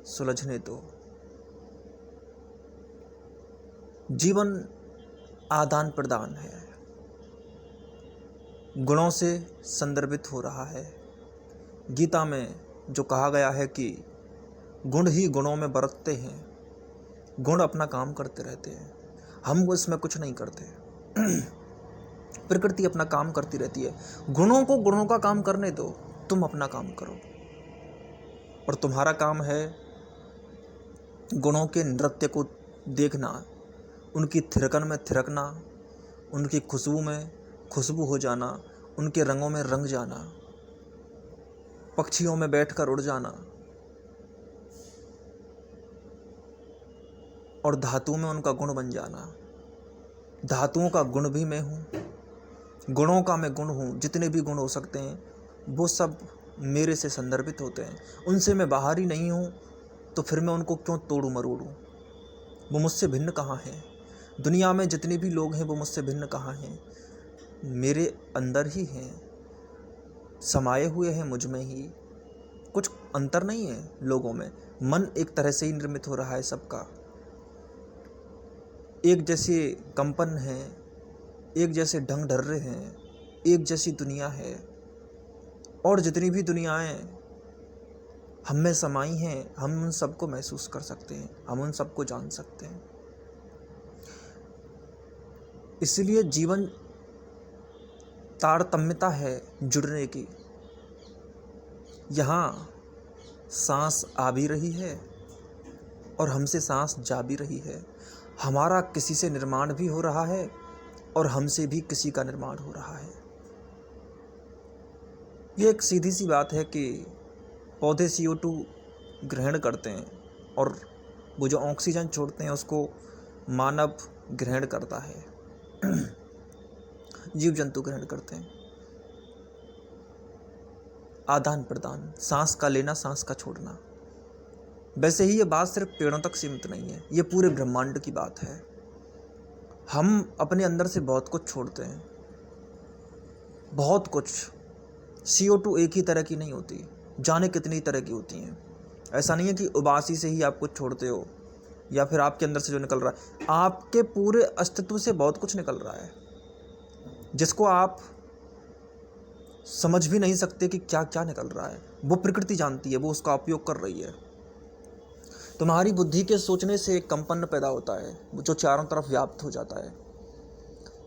सुलझने दो। जीवन आदान प्रदान है, गुणों से संदर्भित हो रहा है। गीता में जो कहा गया है कि गुण ही गुणों में बरतते हैं, गुण अपना काम करते रहते हैं, हम इसमें कुछ नहीं करते। प्रकृति अपना काम करती रहती है। गुणों को गुणों का काम करने दो, तुम अपना काम करो। और तुम्हारा काम है गुणों के नृत्य को देखना, उनकी थिरकन में थिरकना, उनकी खुशबू में खुशबू हो जाना, उनके रंगों में रंग जाना, पक्षियों में बैठकर उड़ जाना और धातु में उनका गुण बन जाना। धातुओं का गुण भी मैं हूँ, गुणों का मैं गुण हूँ। जितने भी गुण हो सकते हैं वो सब मेरे से संदर्भित होते हैं। उनसे मैं बाहर ही नहीं हूँ, तो फिर मैं उनको क्यों तोड़ूं मरोड़ूं? वो मुझसे भिन्न कहाँ हैं? दुनिया में जितने भी लोग हैं वो मुझसे भिन्न कहाँ हैं? मेरे अंदर ही हैं, समाये हुए हैं मुझ में ही। कुछ अंतर नहीं है लोगों में। मन एक तरह से ही निर्मित हो रहा है सबका। एक जैसे कंपन है, एक जैसे ढंग ढर्रे हैं, एक जैसी दुनिया है। और जितनी भी दुनियाएं हम में समाई हैं, हम उन सबको महसूस कर सकते हैं, हम उन सबको जान सकते हैं। इसलिए जीवन तारतम्यता है जुड़ने की। यहाँ सांस आ भी रही है और हमसे सांस जा भी रही है। हमारा किसी से निर्माण भी हो रहा है और हमसे भी किसी का निर्माण हो रहा है। ये एक सीधी सी बात है कि पौधे CO2 ग्रहण करते हैं और वो जो ऑक्सीजन छोड़ते हैं उसको मानव ग्रहण करता है, जीव जंतु ग्रहण करते हैं। आदान प्रदान, सांस का लेना, सांस का छोड़ना। वैसे ही ये बात सिर्फ पेड़ों तक सीमित नहीं है, ये पूरे ब्रह्मांड की बात है। हम अपने अंदर से बहुत कुछ छोड़ते हैं, बहुत कुछ। CO2 एक ही तरह की नहीं होती, जाने कितनी तरह की होती हैं। ऐसा नहीं है कि उबासी से ही आप कुछ छोड़ते हो या फिर आपके अंदर से जो निकल रहा है, आपके पूरे अस्तित्व से बहुत कुछ निकल रहा है जिसको आप समझ भी नहीं सकते कि क्या क्या निकल रहा है। वो प्रकृति जानती है, वो उसका उपयोग कर रही है। तुम्हारी बुद्धि के सोचने से एक कंपन पैदा होता है जो चारों तरफ व्याप्त हो जाता है।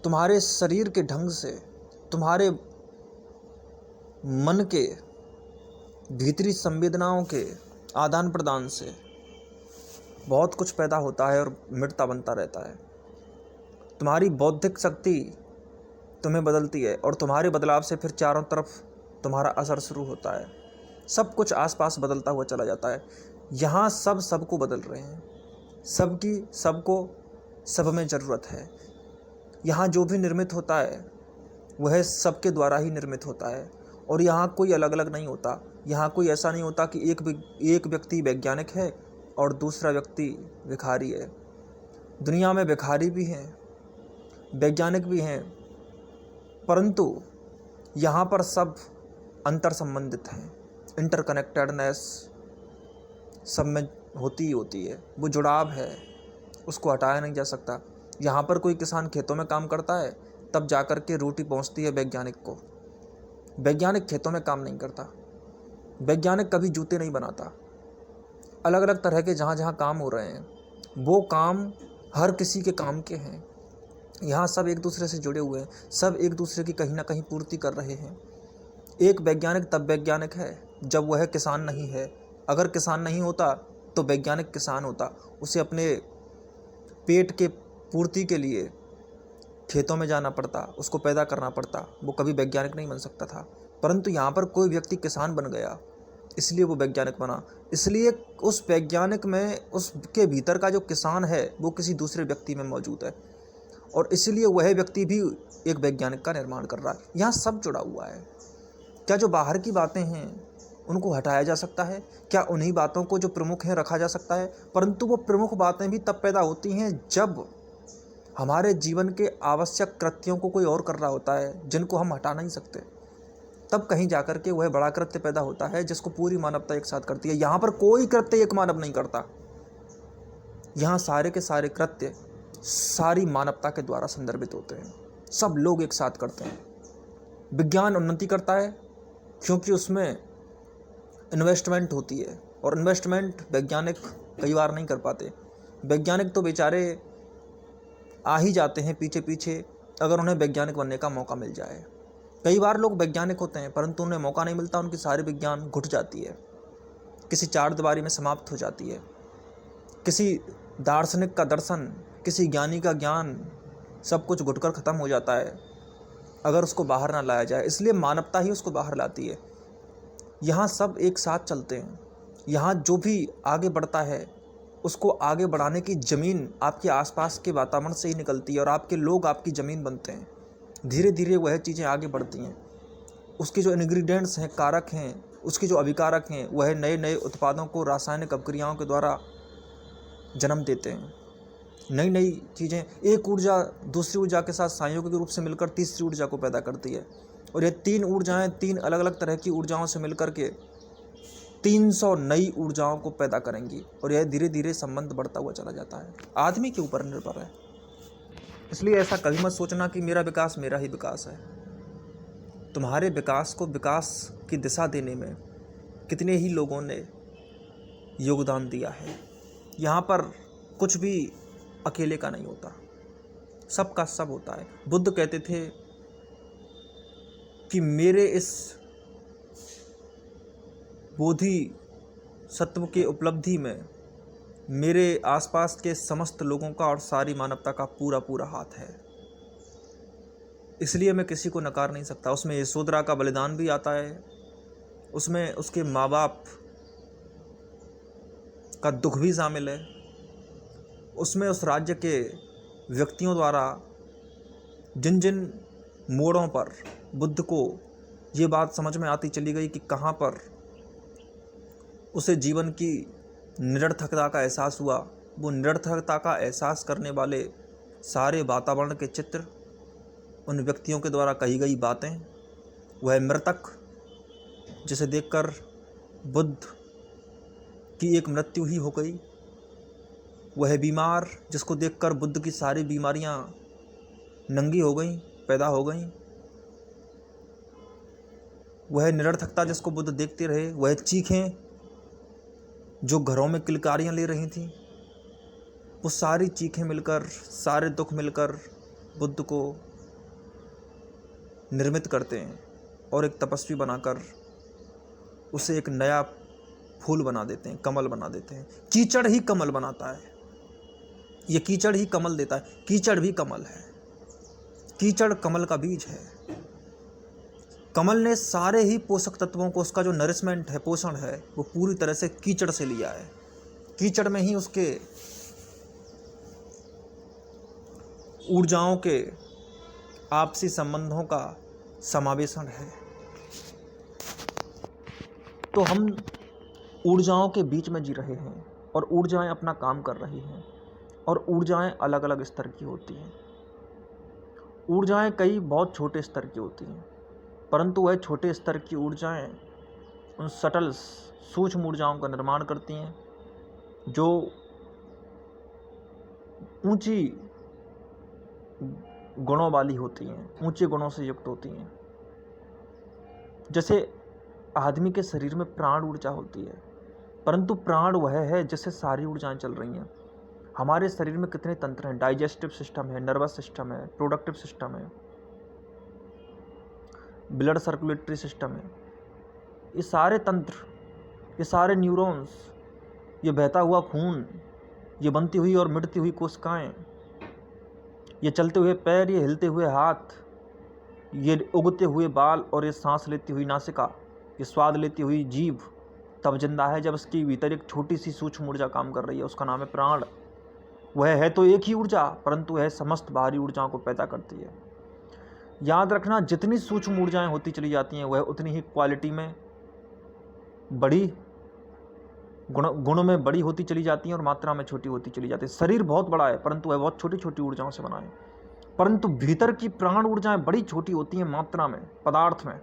तुम्हारे शरीर के ढंग से, तुम्हारे मन के भीतरी संवेदनाओं के आदान प्रदान से बहुत कुछ पैदा होता है और मिटता बनता रहता है। तुम्हारी बौद्धिक शक्ति तुम्हें बदलती है और तुम्हारे बदलाव से फिर चारों तरफ तुम्हारा असर शुरू होता है। सब कुछ आसपास बदलता हुआ चला जाता है। यहाँ सब सबको बदल रहे हैं, सबकी सबको सब में ज़रूरत है। यहाँ जो भी निर्मित होता है वह सबके द्वारा ही निर्मित होता है और यहाँ कोई अलग अलग नहीं होता। यहाँ कोई ऐसा नहीं होता कि एक व्यक्ति वैज्ञानिक है और दूसरा व्यक्ति भिखारी है। दुनिया में भिखारी भी हैं, वैज्ञानिक भी हैं, परंतु यहाँ पर सब अंतर संबंधित हैं। इंटरकनेक्टेडनेस सब में होती ही होती है, वो जुड़ाव है, उसको हटाया नहीं जा सकता। यहाँ पर कोई किसान खेतों में काम करता है तब जाकर के रोटी पहुँचती है वैज्ञानिक को। वैज्ञानिक खेतों में काम नहीं करता, वैज्ञानिक कभी जूते नहीं बनाता। अलग अलग तरह के जहाँ जहाँ काम हो रहे हैं वो काम हर किसी के काम के हैं। यहाँ सब एक दूसरे से जुड़े हुए हैं, सब एक दूसरे की कहीं ना कहीं पूर्ति कर रहे हैं। एक वैज्ञानिक तब वैज्ञानिक है जब वह किसान नहीं है। अगर किसान नहीं होता तो वैज्ञानिक किसान होता। उसे अपने पेट के पूर्ति के लिए खेतों में जाना पड़ता, उसको पैदा करना पड़ता। वो कभी वैज्ञानिक नहीं बन सकता था। परंतु यहाँ पर कोई व्यक्ति किसान बन गया, इसलिए वो वैज्ञानिक बना। इसलिए उस वैज्ञानिक में, उसके भीतर का जो किसान है वो किसी दूसरे व्यक्ति में मौजूद है और इसलिए वह व्यक्ति भी एक वैज्ञानिक का निर्माण कर रहा है। यहाँ सब जुड़ा हुआ है। क्या जो बाहर की बातें हैं उनको हटाया जा सकता है? क्या उन्हीं बातों को जो प्रमुख हैं रखा जा सकता है? परंतु वो प्रमुख बातें भी तब पैदा होती हैं जब हमारे जीवन के आवश्यक कृत्यों को कोई और कर रहा होता है, जिनको हम हटा नहीं सकते। तब कहीं जाकर के वह बड़ा कृत्य पैदा होता है जिसको पूरी मानवता एक साथ करती है। यहाँ पर कोई कृत्य एक मानव नहीं करता, यहाँ सारे के सारे कृत्य सारी मानवता के द्वारा संदर्भित होते हैं, सब लोग एक साथ करते हैं। विज्ञान उन्नति करता है क्योंकि उसमें इन्वेस्टमेंट होती है, और इन्वेस्टमेंट वैज्ञानिक कई बार नहीं कर पाते। वैज्ञानिक तो बेचारे आ ही जाते हैं पीछे पीछे, अगर उन्हें वैज्ञानिक बनने का मौका मिल जाए। कई बार लोग वैज्ञानिक होते हैं परंतु उन्हें मौका नहीं मिलता, उनकी सारी विज्ञान घुट जाती है, किसी चार दीवारी में समाप्त हो जाती है। किसी दार्शनिक का दर्शन, किसी ज्ञानी का ज्ञान, सब कुछ घुटकर ख़त्म हो जाता है अगर उसको बाहर ना लाया जाए। इसलिए मानवता ही उसको बाहर लाती है। यहाँ सब एक साथ चलते हैं। यहाँ जो भी आगे बढ़ता है उसको आगे बढ़ाने की ज़मीन आपके आसपास के वातावरण से ही निकलती है, और आपके लोग आपकी ज़मीन बनते हैं। धीरे धीरे वह चीज़ें आगे बढ़ती हैं। उसके जो इंग्रेडिएंट्स हैं, कारक हैं, उसके जो अभिकारक हैं, वह नए नए उत्पादों को रासायनिक अपक्रियाओं के द्वारा जन्म देते हैं। नई नई चीज़ें, एक ऊर्जा दूसरी ऊर्जा के साथ संयोगिक रूप से मिलकर तीसरी ऊर्जा को पैदा करती है, और ये तीन ऊर्जाएं तीन अलग अलग तरह की ऊर्जाओं से मिलकर के 300 नई ऊर्जाओं को पैदा करेंगी, और यह धीरे धीरे संबंध बढ़ता हुआ चला जाता है। आदमी के ऊपर निर्भर है। इसलिए ऐसा कभी मत सोचना कि मेरा विकास मेरा ही विकास है। तुम्हारे विकास को विकास की दिशा देने में कितने ही लोगों ने योगदान दिया है। यहाँ पर कुछ भी अकेले का नहीं होता, सबका सब होता है। बुद्ध कहते थे कि मेरे इस बोधि सत्व के उपलब्धि में मेरे आसपास के समस्त लोगों का और सारी मानवता का पूरा पूरा हाथ है। इसलिए मैं किसी को नकार नहीं सकता। उसमें यशोधरा का बलिदान भी आता है, उसमें उसके माँ बाप का दुख भी शामिल है, उसमें उस राज्य के व्यक्तियों द्वारा जिन जिन मोड़ों पर बुद्ध को ये बात समझ में आती चली गई कि कहाँ पर उसे जीवन की निरर्थकता का एहसास हुआ, वो निरर्थकता का एहसास करने वाले सारे वातावरण के चित्र, उन व्यक्तियों के द्वारा कही गई बातें, वह मृतक जिसे देखकर बुद्ध की एक मृत्यु ही हो गई, वह बीमार जिसको देखकर बुद्ध की सारी बीमारियां नंगी हो गईं, पैदा हो गईं, वह निरर्थकता जिसको बुद्ध देखते रहे, वह चीखें जो घरों में किलकारियां ले रही थीं, वो सारी चीखें मिलकर, सारे दुख मिलकर बुद्ध को निर्मित करते हैं और एक तपस्वी बनाकर उसे एक नया फूल बना देते हैं, कमल बना देते हैं। कीचड़ ही कमल बनाता है, ये कीचड़ ही कमल देता है। कीचड़ भी कमल है, कीचड़ कमल का बीज है। कमल ने सारे ही पोषक तत्वों को, उसका जो नरिशमेंट है, पोषण है, वो पूरी तरह से कीचड़ से लिया है। कीचड़ में ही उसके ऊर्जाओं के आपसी संबंधों का समावेशन है। तो हम ऊर्जाओं के बीच में जी रहे हैं और ऊर्जाएं अपना काम कर रही हैं, और ऊर्जाएं अलग अलग स्तर की होती हैं। ऊर्जाएं कई बहुत छोटे स्तर की होती हैं, परंतु वह छोटे स्तर की ऊर्जाएं उन सटल सूक्ष्म ऊर्जाओं का निर्माण करती हैं जो ऊंची गुणों वाली होती हैं, ऊंचे गुणों से युक्त होती हैं। जैसे आदमी के शरीर में प्राण ऊर्जा होती है, परंतु प्राण वह है जिससे सारी ऊर्जाएं चल रही हैं। हमारे शरीर में कितने तंत्र हैं, डाइजेस्टिव सिस्टम है, नर्वस सिस्टम है, प्रोडक्टिव सिस्टम है, ब्लड सर्कुलेटरी सिस्टम है। ये सारे तंत्र, ये सारे न्यूरॉन्स, ये बहता हुआ खून, ये बनती हुई और मिटती हुई कोशिकाएं, ये चलते हुए पैर, ये हिलते हुए हाथ, ये उगते हुए बाल, और ये सांस लेती हुई नासिका, ये स्वाद लेती हुई जीभ तब जिंदा है जब इसके भीतर एक छोटी सी सूक्ष्म ऊर्जा काम कर रही है, उसका नाम है प्राण। वह है तो एक ही ऊर्जा, परंतु वह समस्त बाहरी ऊर्जाओं को पैदा करती है। याद रखना, जितनी सूक्ष्म ऊर्जाएं होती चली जाती हैं वह उतनी ही क्वालिटी में बड़ी गुणों में बड़ी होती चली जाती हैं और मात्रा में छोटी होती चली जाती है। शरीर बहुत बड़ा है परंतु वह बहुत छोटी छोटी ऊर्जाओं से बना है, परंतु भीतर की प्राण ऊर्जाएं बड़ी छोटी होती हैं मात्रा में, पदार्थ में,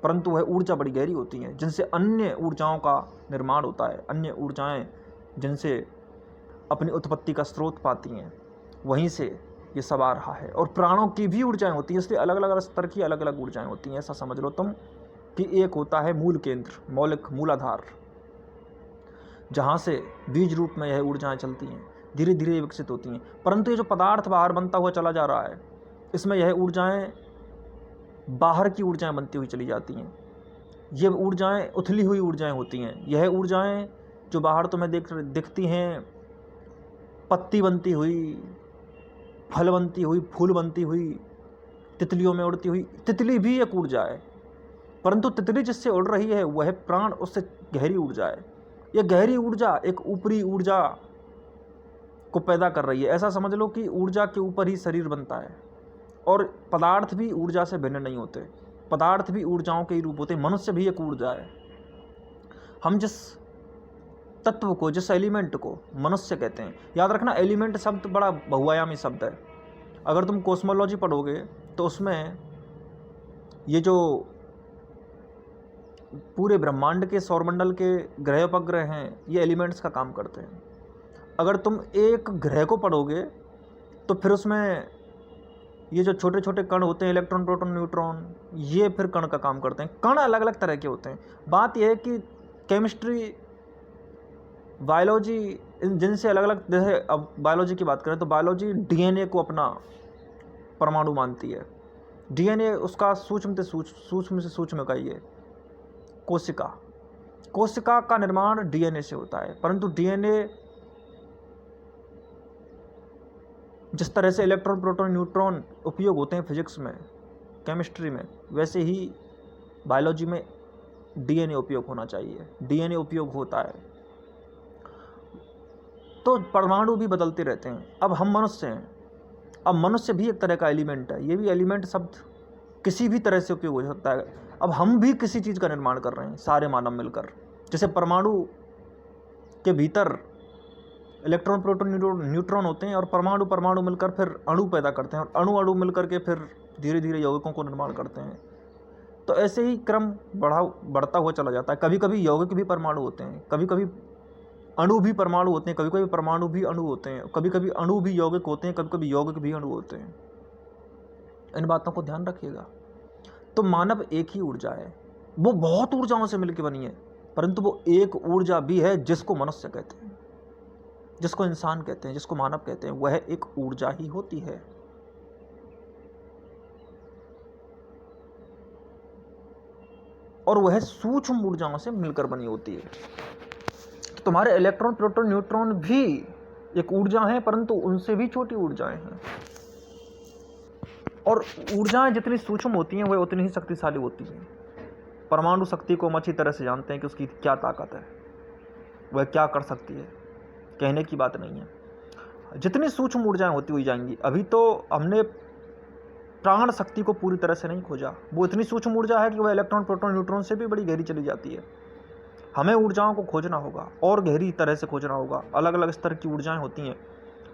परंतु वह ऊर्जा बड़ी गहरी होती हैं जिनसे अन्य ऊर्जाओं का निर्माण होता है, अन्य ऊर्जाएं जिनसे अपनी उत्पत्ति का स्रोत पाती हैं, वहीं से ये सब आ रहा है। और प्राणों की भी ऊर्जाएं होती हैं, इसलिए अलग अलग स्तर की अलग अलग ऊर्जाएं होती हैं। ऐसा समझ लो तुम कि एक होता है मूल केंद्र, मौलिक मूलाधार, जहाँ से बीज रूप में यह ऊर्जाएं चलती हैं, धीरे धीरे विकसित होती हैं। परंतु ये जो पदार्थ बाहर बनता हुआ चला जा रहा है, इसमें यह ऊर्जाएं बाहर की ऊर्जाएं बनती हुई चली जाती हैं। ये ऊर्जाएं उथली हुई ऊर्जाएं होती हैं। यह ऊर्जाएं जो बाहर तुम्हें दिखती हैं, पत्ती बनती हुई, फल बनती हुई, फूल बनती हुई, तितलियों में उड़ती हुई, तितली भी एक ऊर्जा है, परंतु तितली जिससे उड़ रही है वह प्राण उससे गहरी ऊर्जा है। यह गहरी ऊर्जा एक ऊपरी ऊर्जा को पैदा कर रही है। ऐसा समझ लो कि ऊर्जा के ऊपर ही शरीर बनता है, और पदार्थ भी ऊर्जा से भिन्न नहीं होते, पदार्थ भी ऊर्जाओं के ही रूप होते हैं। मनुष्य भी एक ऊर्जा है। हम जिस तत्व को, जिस एलिमेंट को मनुष्य कहते हैं, याद रखना एलिमेंट शब्द बड़ा बहुआयामी शब्द है। अगर तुम कोस्मोलॉजी पढ़ोगे तो उसमें ये जो पूरे ब्रह्मांड के सौरमंडल के ग्रह उपग्रह हैं, ये एलिमेंट्स का काम करते हैं। अगर तुम एक ग्रह को पढ़ोगे तो फिर उसमें ये जो छोटे छोटे कण होते हैं, इलेक्ट्रॉन, प्रोटॉन, न्यूट्रॉन, ये फिर कण का काम करते हैं। कण अलग अलग तरह के होते हैं। बात यह है कि केमिस्ट्री, बायोलॉजी, जिनसे अलग अलग, जैसे अब बायोलॉजी की बात करें तो बायोलॉजी डीएनए को अपना परमाणु मानती है। डीएनए उसका सूक्ष्म से सूक्ष्म इकाई है। कोशिका का निर्माण डीएनए से होता है, परंतु डीएनए जिस तरह से इलेक्ट्रॉन, प्रोटॉन, न्यूट्रॉन उपयोग होते हैं फिजिक्स में, केमिस्ट्री में, वैसे ही बायोलॉजी में डीएनए उपयोग होना चाहिए। डीएनए उपयोग होता है तो परमाणु भी बदलते रहते हैं। अब हम मनुष्य हैं, अब मनुष्य भी एक तरह का एलिमेंट है। ये भी एलिमेंट शब्द किसी भी तरह से उपयोग हो सकता है। अब हम भी किसी चीज़ का निर्माण कर रहे हैं, सारे मानव मिलकर। जैसे परमाणु के भीतर इलेक्ट्रॉन, प्रोटॉन, न्यूट्रॉन होते हैं, और परमाणु मिलकर फिर अणु पैदा करते हैं, और अणु मिलकर के फिर धीरे धीरे यौगिकों को निर्माण करते हैं। तो ऐसे ही क्रम बढ़ता हुआ चला जाता है। कभी कभी यौगिक भी परमाणु होते हैं, कभी कभी अणु भी परमाणु होते हैं, कभी कभी परमाणु भी अणु होते हैं, कभी कभी अणु भी यौगिक होते हैं, कभी कभी यौगिक भी अणु होते हैं। इन बातों को ध्यान रखिएगा। तो मानव एक ही ऊर्जा है, वो बहुत ऊर्जाओं से मिलकर बनी है, परंतु वो एक ऊर्जा भी है जिसको मनुष्य कहते हैं, जिसको इंसान कहते हैं, जिसको मानव कहते हैं। वह एक ऊर्जा ही होती है। और वह सूक्ष्म ऊर्जाओं से मिलकर बनी होती है। तो तुम्हारे इलेक्ट्रॉन, प्रोटॉन, न्यूट्रॉन भी एक ऊर्जा है, परंतु उनसे भी छोटी ऊर्जाएं हैं। और ऊर्जाएं जितनी सूक्ष्म होती हैं वह उतनी ही शक्तिशाली होती हैं। परमाणु शक्ति को हम अच्छी तरह से जानते हैं कि उसकी क्या ताकत है, वह क्या कर सकती है, कहने की बात नहीं है। जितनी सूक्ष्म ऊर्जाएं होती हुई जाएंगी। अभी तो हमने प्राण शक्ति को पूरी तरह से नहीं खोजा। वो इतनी सूक्ष्म ऊर्जा है कि वह इलेक्ट्रॉन, प्रोटॉन, न्यूट्रॉन से भी बड़ी गहरी चली जाती है। हमें ऊर्जाओं को खोजना होगा और गहरी तरह से खोजना होगा। अलग अलग स्तर की ऊर्जाएं होती हैं।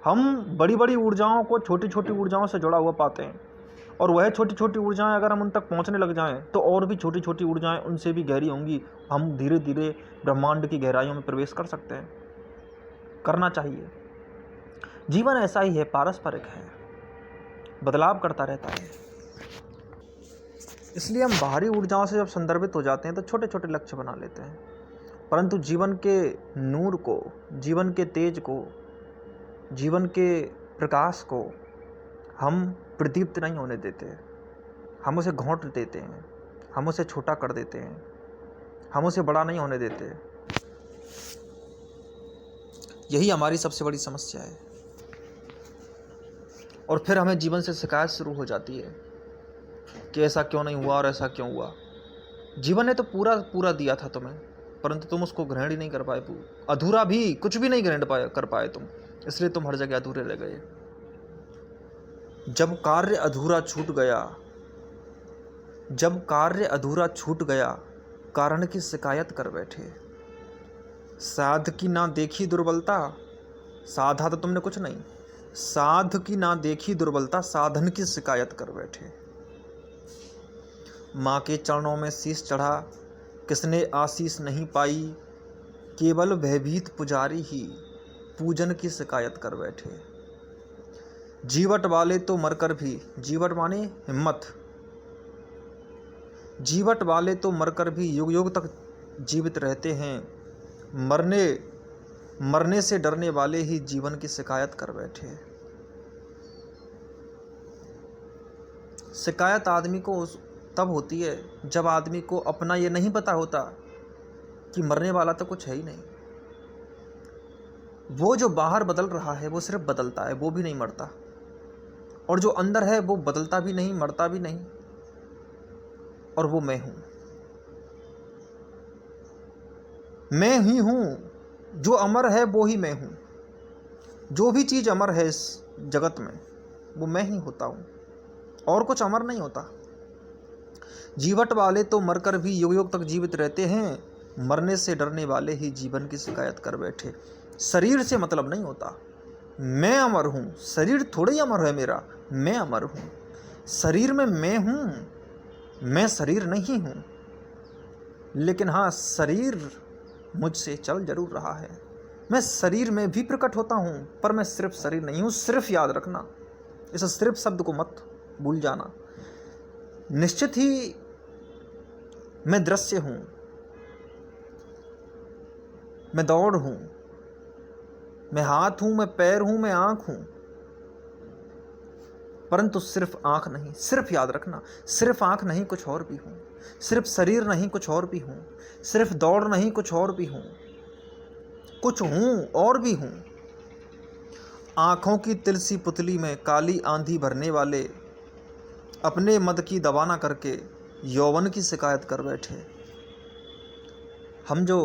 हम बड़ी बड़ी ऊर्जाओं को छोटी छोटी ऊर्जाओं से जुड़ा हुआ पाते हैं, और वह छोटी छोटी ऊर्जाएं अगर हम उन तक पहुंचने लग जाएं तो और भी छोटी छोटी ऊर्जाएं उनसे भी गहरी होंगी। हम धीरे धीरे ब्रह्मांड की गहराइयों में प्रवेश कर सकते हैं। करना चाहिए। जीवन ऐसा ही है, पारस्परिक है, बदलाव करता रहता है। इसलिए हम बाहरी ऊर्जाओं से जब संदर्भित हो जाते हैं तो छोटे छोटे लक्ष्य बना लेते हैं, परंतु जीवन के नूर को, जीवन के तेज को, जीवन के प्रकाश को हम प्रदीप्त नहीं होने देते। हम उसे घोंट देते हैं, हम उसे छोटा कर देते हैं, हम उसे बड़ा नहीं होने देते। यही हमारी सबसे बड़ी समस्या है। और फिर हमें जीवन से शिकायत शुरू हो जाती है कि ऐसा क्यों नहीं हुआ और ऐसा क्यों हुआ। जीवन ने तो पूरा पूरा दिया था तुम्हें, परंतु तुम उसको ग्रहण ही नहीं कर पाए। अधूरा भी कुछ भी नहीं ग्रहण कर पाए तुम, इसलिए तुम हर जगह अधूरे रह गए। जब कार्य अधूरा छूट गया, जब कार्य अधूरा छूट गया, कारण की शिकायत कर बैठे। साध की ना देखी दुर्बलता, साधा तो तुमने कुछ नहीं, साध की ना देखी दुर्बलता, साधन की शिकायत कर बैठे। माँ के चरणों में शीश चढ़ा, किसने आशीष नहीं पाई, केवल भयभीत पुजारी ही पूजन की शिकायत कर बैठे। जीवट वाले तो मरकर भी, जीवट माने हिम्मत, जीवट वाले तो मरकर भी युग युग तक जीवित रहते हैं, मरने से डरने वाले ही जीवन की शिकायत कर बैठे। शिकायत आदमी को तब होती है जब आदमी को अपना ये नहीं पता होता कि मरने वाला तो कुछ है ही नहीं। वो जो बाहर बदल रहा है वो सिर्फ बदलता है, वो भी नहीं मरता, और जो अंदर है वो बदलता भी नहीं, मरता भी नहीं, और वो मैं हूं। मैं ही हूं, जो अमर है वो ही मैं हूं। जो भी चीज अमर है इस जगत में वो मैं ही होता हूं, और कुछ अमर नहीं होता। जीवट वाले तो मरकर भी युग युग तक जीवित रहते हैं, मरने से डरने वाले ही जीवन की शिकायत कर बैठे। शरीर से मतलब नहीं होता, मैं अमर हूं, शरीर थोड़ा ही अमर है मेरा, मैं अमर हूं। शरीर में मैं हूं, मैं शरीर नहीं हूं, लेकिन हाँ शरीर मुझसे चल जरूर रहा है। मैं शरीर में भी प्रकट होता हूं, पर मैं सिर्फ शरीर नहीं हूं। सिर्फ याद रखना, इस सिर्फ शब्द को मत भूल जाना। निश्चित ही मैं दृश्य हूं, मैं दौड़ हूं, मैं हाथ हूं, मैं पैर हूं, मैं आंख हूं, परंतु सिर्फ आंख नहीं। सिर्फ याद रखना, सिर्फ आंख नहीं, कुछ और भी हूं। सिर्फ शरीर नहीं, कुछ और भी हूं। सिर्फ दौड़ नहीं, कुछ और भी हूं, कुछ हूं और भी हूं। आंखों की तिलसी पुतली में काली आंधी भरने वाले अपने मद की दवा ना करके यौवन की शिकायत कर बैठे। हम जो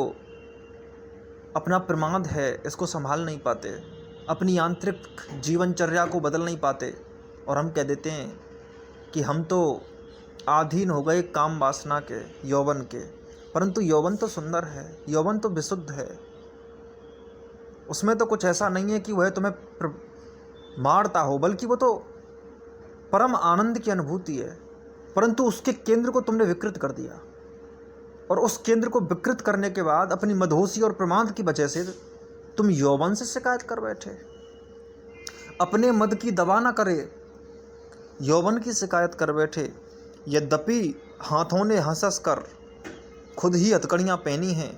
अपना प्रमाद है इसको संभाल नहीं पाते, अपनी आंतरिक जीवनचर्या को बदल नहीं पाते, और हम कह देते हैं कि हम तो आधीन हो गए काम वासना के, यौवन के। परंतु यौवन तो सुंदर है, यौवन तो विशुद्ध है, उसमें तो कुछ ऐसा नहीं है कि वह तुम्हें मारता हो, बल्कि वो तो परम आनंद की अनुभूति है। परंतु उसके केंद्र को तुमने विकृत कर दिया, और उस केंद्र को विकृत करने के बाद अपनी मदहोशी और प्रमाद की वजह से तुम यौवन से शिकायत कर बैठे। अपने मद की दवा ना करे, यौवन की शिकायत कर बैठे। यद्यपि हाथों ने हंस कर खुद ही हथकड़ियाँ पहनी हैं,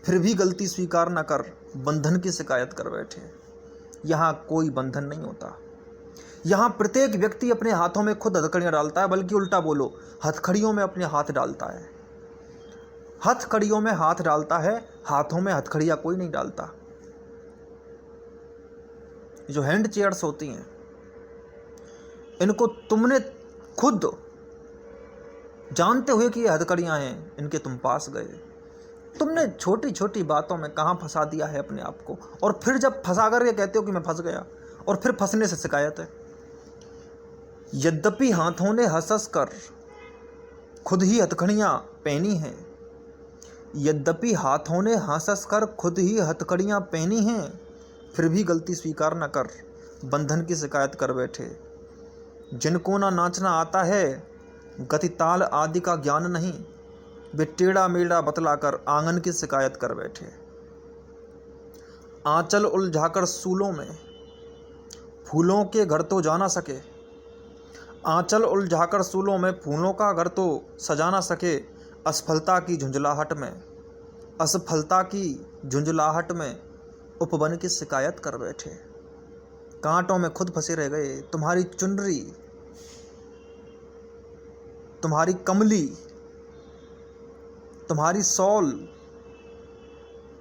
फिर भी गलती स्वीकार न कर बंधन की शिकायत कर बैठे। यहाँ कोई बंधन नहीं होता, यहाँ प्रत्येक व्यक्ति अपने हाथों में खुद हथकड़ियाँ डालता है, बल्कि उल्टा बोलो, हथकड़ियों में अपने हाथ डालता है। हथकड़ियों में हाथ डालता है, हाथों में हथकड़ियाँ कोई नहीं डालता। जो हैंड चेयर्स होती हैं, इनको तुमने खुद जानते हुए कि ये हथकड़ियाँ हैं, इनके तुम पास गए। तुमने छोटी छोटी बातों में कहाँ फंसा दिया है अपने आप को, और फिर जब फंसा कर के कहते हो कि मैं फंस गया, और फिर फंसने से शिकायत है। यद्यपि हाथों ने हंस कर खुद ही हथकड़ियाँ पहनी हैं, यद्यपि हाथों ने हंस कर खुद ही हथकड़ियाँ पहनी हैं, फिर भी गलती स्वीकार न कर बंधन की शिकायत कर बैठे। जिनको ना नाचना आता है, गति ताल आदि का ज्ञान नहीं, वे टेढ़ा मेढ़ा बतलाकर आंगन की शिकायत कर बैठे। आंचल उलझाकर सूलों में फूलों के घर तो जा ना सके, आंचल उलझाकर सूलों में फूलों का घर तो सजा ना सके। असफलता की झुंझलाहट में, असफलता की झुंझलाहट में उपवन की शिकायत कर बैठे। कांटों में खुद फंसे रह गए। तुम्हारी चुनरी, तुम्हारी कमली, तुम्हारी सॉल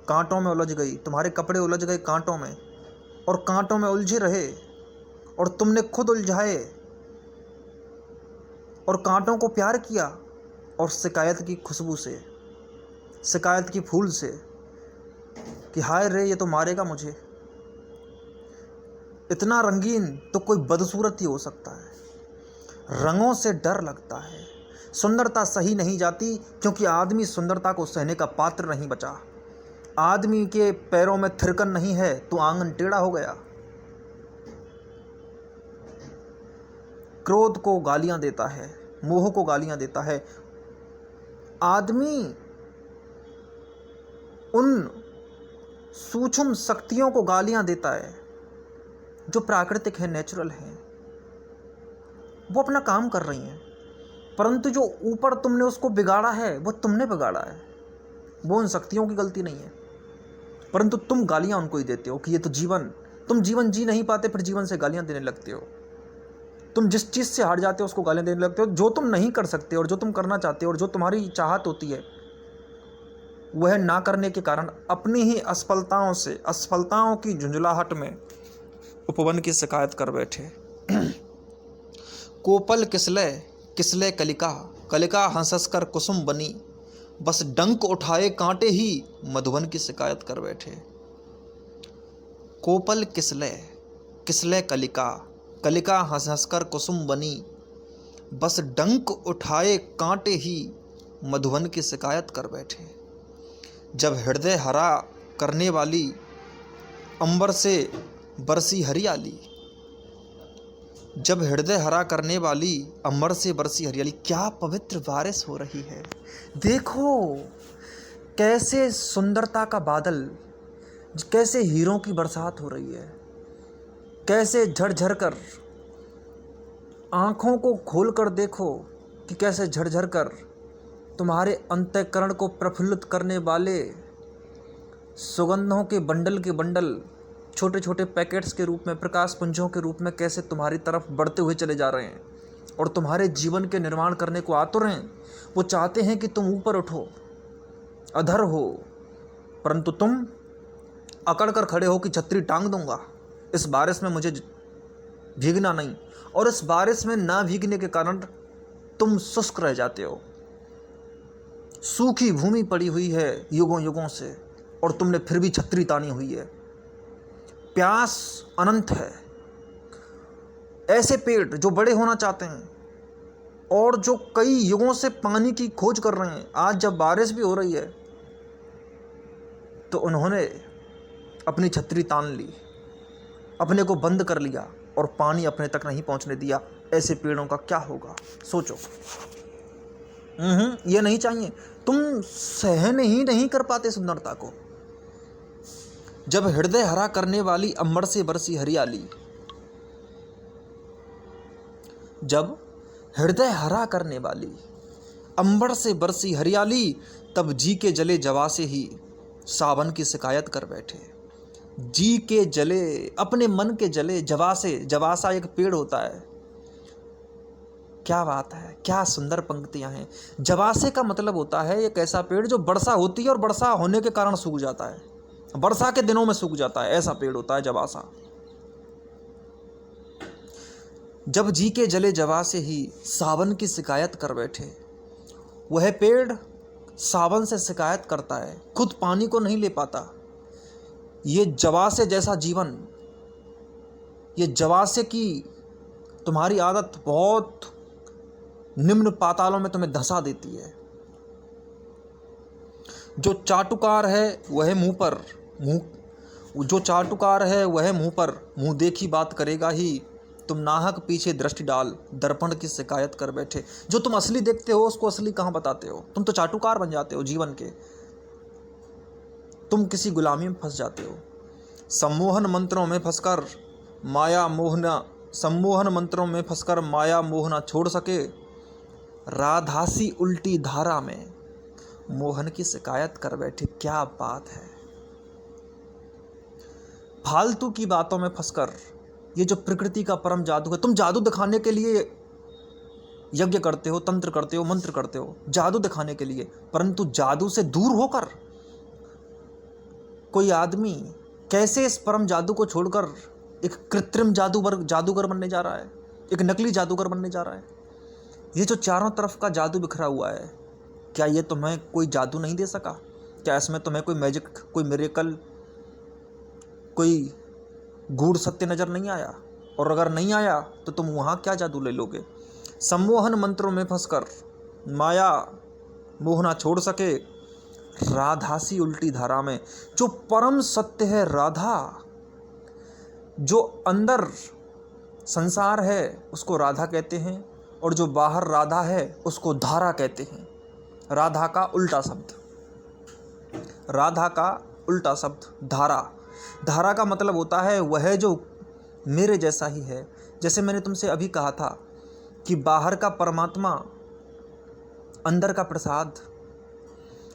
कांटों में उलझ गई, तुम्हारे कपड़े उलझ गए कांटों में, और कांटों में उलझे रहे, और तुमने खुद उलझाए और कांटों को प्यार किया, और शिकायत की खुशबू से, शिकायत की फूल से कि हाय रे ये तो मारेगा मुझे। इतना रंगीन तो कोई बदसूरत ही हो सकता है। रंगों से डर लगता है, सुंदरता सही नहीं जाती, क्योंकि आदमी सुंदरता को सहने का पात्र नहीं बचा। आदमी के पैरों में थिरकन नहीं है तो आंगन टेढ़ा हो गया। क्रोध को गालियां देता है, मोह को गालियां देता है। आदमी उन सूक्ष्म शक्तियों को गालियां देता है जो प्राकृतिक है, नेचुरल है, वो अपना काम कर रही हैं, परंतु जो ऊपर तुमने उसको बिगाड़ा है वो तुमने बिगाड़ा है, वो उन शक्तियों की गलती नहीं है, परंतु तुम गालियां उनको ही देते हो कि ये तो तुम जीवन जी नहीं पाते, फिर जीवन से गालियां देने लगते हो। तुम जिस चीज़ से हार जाते हो उसको गालियां देने लगते हो। जो तुम नहीं कर सकते और जो तुम करना चाहते हो और जो तुम्हारी चाहत होती है वह ना करने के कारण अपनी ही असफलताओं की झुंझलाहट में उपवन की शिकायत कर बैठे। कोपल किसले कलिका, कलिका हंस कर कुसुम बनी, बस डंक उठाए कांटे ही मधुबन की शिकायत कर बैठे। कोपल किसले कलिका, कलिका हंस कर कुसुम बनी, बस डंक उठाए कांटे ही मधुबन की शिकायत कर बैठे। जब हृदय हरा करने वाली अंबर से बरसी हरियाली, जब हृदय हरा करने वाली अंबर से बरसी हरियाली, क्या पवित्र बारिश हो रही है। देखो कैसे सुंदरता का बादल, कैसे हीरों की बरसात हो रही है, कैसे झरझर कर, आँखों को खोल कर देखो कि कैसे झरझर कर तुम्हारे अंतःकरण को प्रफुल्लित करने वाले सुगंधों के बंडल छोटे छोटे पैकेट्स के रूप में, प्रकाश पुंजों के रूप में कैसे तुम्हारी तरफ बढ़ते हुए चले जा रहे हैं और तुम्हारे जीवन के निर्माण करने को आतुर हैं। वो चाहते हैं कि तुम ऊपर उठो, अधर हो, परंतु तुम अकड़ कर खड़े हो कि छतरी टांग दूंगा, इस बारिश में मुझे भीगना नहीं। और इस बारिश में ना भीगने के कारण तुम शुष्क रह जाते हो। सूखी भूमि पड़ी हुई है युगों युगों से और तुमने फिर भी छतरी तानी हुई है। प्यास अनंत है। ऐसे पेड़ जो बड़े होना चाहते हैं और जो कई युगों से पानी की खोज कर रहे हैं, आज जब बारिश भी हो रही है तो उन्होंने अपनी छतरी तान ली, अपने को बंद कर लिया और पानी अपने तक नहीं पहुंचने दिया। ऐसे पेड़ों का क्या होगा, सोचो। ये नहीं चाहिए। तुम सहन ही नहीं कर पाते सुंदरता को। जब हृदय हरा करने वाली अंबर से बरसी हरियाली, जब हृदय हरा करने वाली अंबर से बरसी हरियाली, तब जी के जले जवा से ही सावन की शिकायत कर बैठे। जी के जले, अपने मन के जले जवा से, जवासा एक पेड़ होता है। क्या बात है, क्या सुंदर पंक्तियां हैं। जवासे का मतलब होता है एक ऐसा पेड़ जो वर्षा होती है और वर्षा होने के कारण सूख जाता है, वर्षा के दिनों में सूख जाता है, ऐसा पेड़ होता है जवासा। जब जी के जले जवा से ही सावन की शिकायत कर बैठे। वह पेड़ सावन से शिकायत करता है, खुद पानी को नहीं ले पाता। ये जवासे जैसा जीवन, ये जवासे की तुम्हारी आदत बहुत निम्न पातालों में तुम्हें धंसा देती है। जो चाटुकार है वह मुंह पर मुंह देखी बात करेगा ही। तुम नाहक पीछे दृष्टि डाल, दर्पण की शिकायत कर बैठे। जो तुम असली देखते हो उसको असली कहाँ बताते हो। तुम तो चाटुकार बन जाते हो जीवन के, तुम किसी गुलामी में फंस जाते हो। सम्मोहन मंत्रों में फंसकर माया मोहना छोड़ सके, राधासी उल्टी धारा में मोहन की शिकायत कर बैठे। क्या बात है। फालतू की बातों में फंसकर, ये जो प्रकृति का परम जादू है, तुम जादू दिखाने के लिए यज्ञ करते हो, तंत्र करते हो, मंत्र करते हो, जादू दिखाने के लिए, परंतु जादू से दूर होकर कोई आदमी कैसे इस परम जादू को छोड़कर एक कृत्रिम जादूगर बनने जा रहा है, एक नकली जादूगर बनने जा रहा है। ये जो चारों तरफ का जादू बिखरा हुआ है, क्या ये तुम्हें कोई जादू नहीं दे सका? क्या इसमें तुम्हें कोई मैजिक, कोई मिरेकल, कोई गूढ़ सत्य नजर नहीं आया? और अगर नहीं आया तो तुम वहाँ क्या जादू ले लोगे? सम्मोहन मंत्रों में फंसकर माया मोहना छोड़ सके, राधासी उल्टी धारा में। जो परम सत्य है राधा, जो अंदर संसार है उसको राधा कहते हैं, और जो बाहर राधा है उसको धारा कहते हैं। राधा का उल्टा शब्द, राधा का उल्टा शब्द धारा। धारा का मतलब होता है वह जो मेरे जैसा ही है। जैसे मैंने तुमसे अभी कहा था कि बाहर का परमात्मा, अंदर का प्रसाद,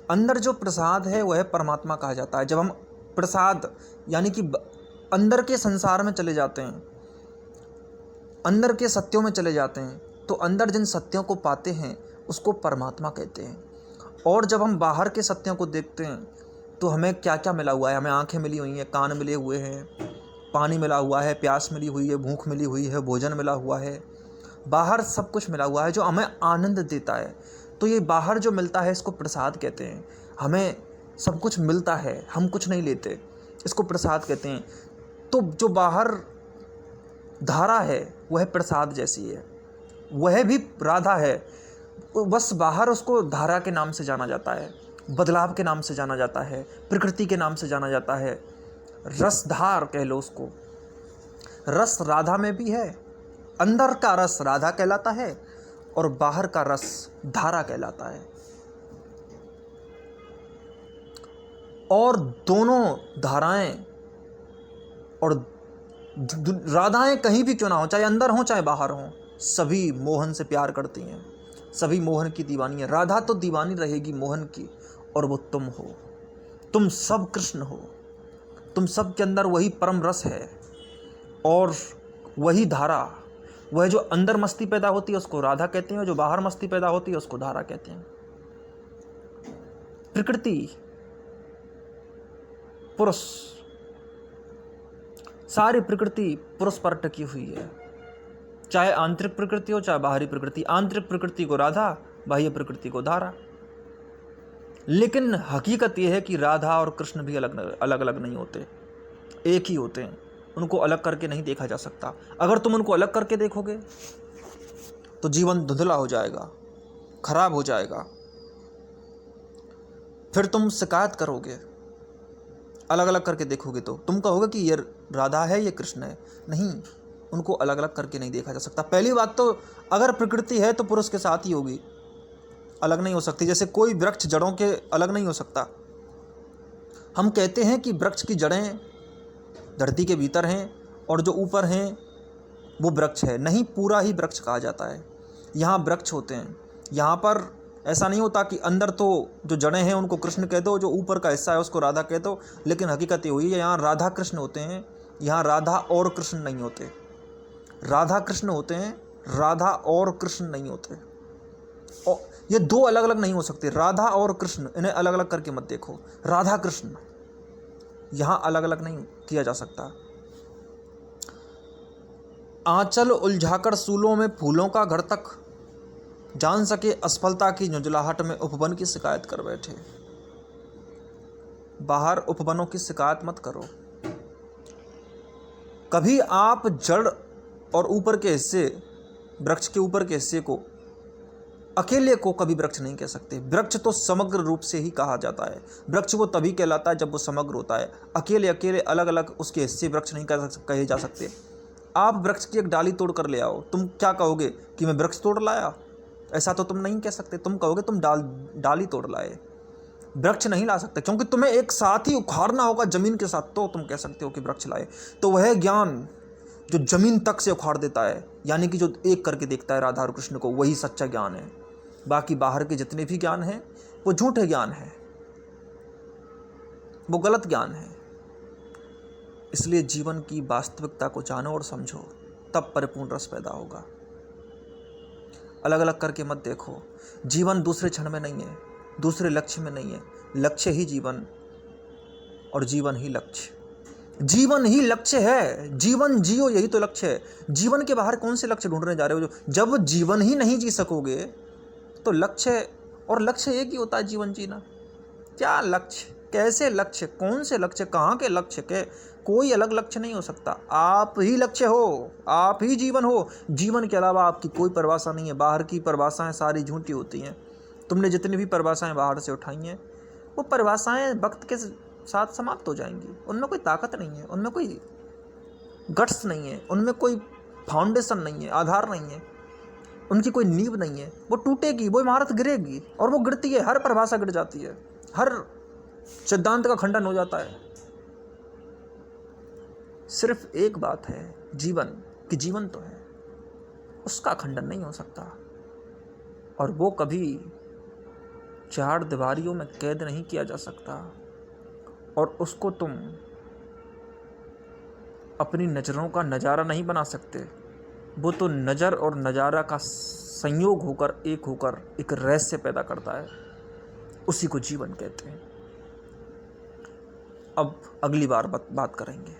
अंदर जो प्रसाद है वह परमात्मा कहा जाता है। जब हम प्रसाद यानी कि अंदर के संसार में चले जाते हैं, अंदर के सत्यों में चले जाते हैं, तो अंदर जिन सत्यों को पाते हैं उसको परमात्मा कहते हैं। और जब हम बाहर के सत्यों को देखते हैं तो हमें क्या क्या मिला हुआ है। हमें आंखें मिली हुई हैं, कान मिले हुए हैं, पानी मिला हुआ है, प्यास मिली हुई है, भूख मिली हुई है, भोजन मिला हुआ है, बाहर सब कुछ मिला हुआ है जो हमें आनंद देता है। तो ये बाहर जो मिलता है इसको प्रसाद कहते हैं। हमें सब कुछ मिलता है, हम कुछ नहीं लेते, इसको प्रसाद कहते हैं। तो जो बाहर धारा है वह प्रसाद जैसी है, वह भी राधा है, बस बाहर उसको धारा के नाम से जाना जाता है, बदलाव के नाम से जाना जाता है, प्रकृति के नाम से जाना जाता है, रसधार कह लो उसको। रस राधा में भी है, अंदर का रस राधा कहलाता है और बाहर का रस धारा कहलाता है। और दोनों धाराएं और राधाएं कहीं भी क्यों ना हो, चाहे अंदर हो चाहे बाहर हो, सभी मोहन से प्यार करती हैं, सभी मोहन की दीवानी है। राधा तो दीवानी रहेगी मोहन की, और वो तुम हो, तुम सब कृष्ण हो, तुम सब के अंदर वही परम रस है और वही धारा। वह जो अंदर मस्ती पैदा होती है उसको राधा कहते हैं, जो बाहर मस्ती पैदा होती है उसको धारा कहते हैं। प्रकृति, पुरुष, सारी प्रकृति पुरुष पर टिकी हुई है, चाहे आंतरिक प्रकृति हो चाहे बाहरी प्रकृति। आंतरिक प्रकृति को राधा, बाह्य प्रकृति को धारा। लेकिन हकीकत यह है कि राधा और कृष्ण भी अलग अलग नहीं होते, एक ही होते हैं। उनको अलग करके नहीं देखा जा सकता। अगर तुम उनको अलग करके देखोगे तो जीवन धुंधला हो जाएगा, खराब हो जाएगा। फिर तुम शिकायत करोगे। अलग अलग करके देखोगे तो तुम कहोगे कि ये राधा है ये कृष्ण है। नहीं, उनको अलग अलग करके नहीं देखा जा सकता। पहली बात तो अगर प्रकृति है तो पुरुष के साथ ही होगी, अलग नहीं हो सकती। जैसे कोई वृक्ष जड़ों के अलग नहीं हो सकता। हम कहते हैं कि वृक्ष की जड़ें धरती के भीतर हैं और जो ऊपर हैं वो वृक्ष है। नहीं, पूरा ही वृक्ष कहा जाता है। यहाँ वृक्ष होते हैं, यहाँ पर ऐसा नहीं होता कि अंदर तो जो जड़ें हैं उनको कृष्ण कह दो, जो ऊपर का हिस्सा है उसको राधा कह दो। लेकिन हकीकत ये हुई है यहाँ राधा कृष्ण होते हैं, यहाँ राधा और कृष्ण नहीं होते। राधा कृष्ण होते हैं, राधा और कृष्ण नहीं होते। और ये दो अलग अलग नहीं हो सकते। राधा और कृष्ण, इन्हें अलग अलग करके मत देखो। राधा कृष्ण यहाँ अलग अलग नहीं किया जा सकता। आंचल उलझाकर सूलों में फूलों का घर तक, जान सके असफलता की झुंझलाहट में उपवन की शिकायत कर बैठे। बाहर उपवनों की शिकायत मत करो। कभी आप जड़ और ऊपर के हिस्से, वृक्ष के ऊपर के हिस्से को, अकेले को कभी वृक्ष नहीं कह सकते। वृक्ष तो समग्र रूप से ही कहा जाता है। वृक्ष वो तभी कहलाता है जब वो समग्र होता है। अकेले अकेले अलग अलग उसके हिस्से वृक्ष नहीं कहे जा सकते। आप वृक्ष की एक डाली तोड़ कर ले आओ, तुम क्या कहोगे कि मैं वृक्ष तोड़ लाया? ऐसा तो तुम नहीं कह सकते। तुम कहोगे तुम डाली तोड़ लाए। वृक्ष नहीं ला सकते, क्योंकि तुम्हें एक साथ ही उखाड़ना होगा जमीन के साथ, तो तुम कह सकते हो कि वृक्ष लाए। तो वह ज्ञान जो जमीन तक से उखाड़ देता है, यानी कि जो एक करके देखता है राधा और कृष्ण को, वही सच्चा ज्ञान है। बाकी बाहर के जितने भी ज्ञान हैं वो झूठे ज्ञान है, वो गलत ज्ञान है। इसलिए जीवन की वास्तविकता को जानो और समझो, तब परिपूर्ण रस पैदा होगा। अलग अलग करके मत देखो। जीवन दूसरे क्षण में नहीं है, दूसरे लक्ष्य में नहीं है। लक्ष्य ही जीवन और जीवन ही लक्ष्य। जीवन ही लक्ष्य है। जीवन जियो, यही तो लक्ष्य है। जीवन के बाहर कौन से लक्ष्य ढूंढने जा रहे हो? जब जीवन ही नहीं जी सकोगे तो लक्ष्य, और लक्ष्य एक ही होता है, जीवन जीना। क्या लक्ष्य, कैसे लक्ष्य, कौन से लक्ष्य, कहाँ के लक्ष्य के? कोई अलग लक्ष्य नहीं हो सकता। आप ही लक्ष्य हो, आप ही जीवन हो। जीवन के अलावा आपकी कोई परिभाषा नहीं है। बाहर की परिभाषाएं सारी झूठी होती हैं। तुमने जितनी भी परिभाषाएं बाहर से उठाई हैं वो परिभाषाएं वक्त के साथ समाप्त हो जाएंगी। उनमें कोई ताकत नहीं है, उनमें कोई गट्स नहीं है, उनमें कोई फाउंडेशन नहीं है, आधार नहीं है, उनकी कोई नींव नहीं है। वो टूटेगी, वो इमारत गिरेगी, और वो गिरती है, हर परिभाषा गिर जाती है, हर सिद्धांत का खंडन हो जाता है। सिर्फ एक बात है जीवन, कि जीवन तो है, उसका खंडन नहीं हो सकता, और वो कभी चार दीवारियों में कैद नहीं किया जा सकता, और उसको तुम अपनी नज़रों का नज़ारा नहीं बना सकते। वो तो नज़र और नज़ारा का संयोग होकर, एक होकर एक रहस्य पैदा करता है, उसी को जीवन कहते हैं। अब अगली बार बात करेंगे।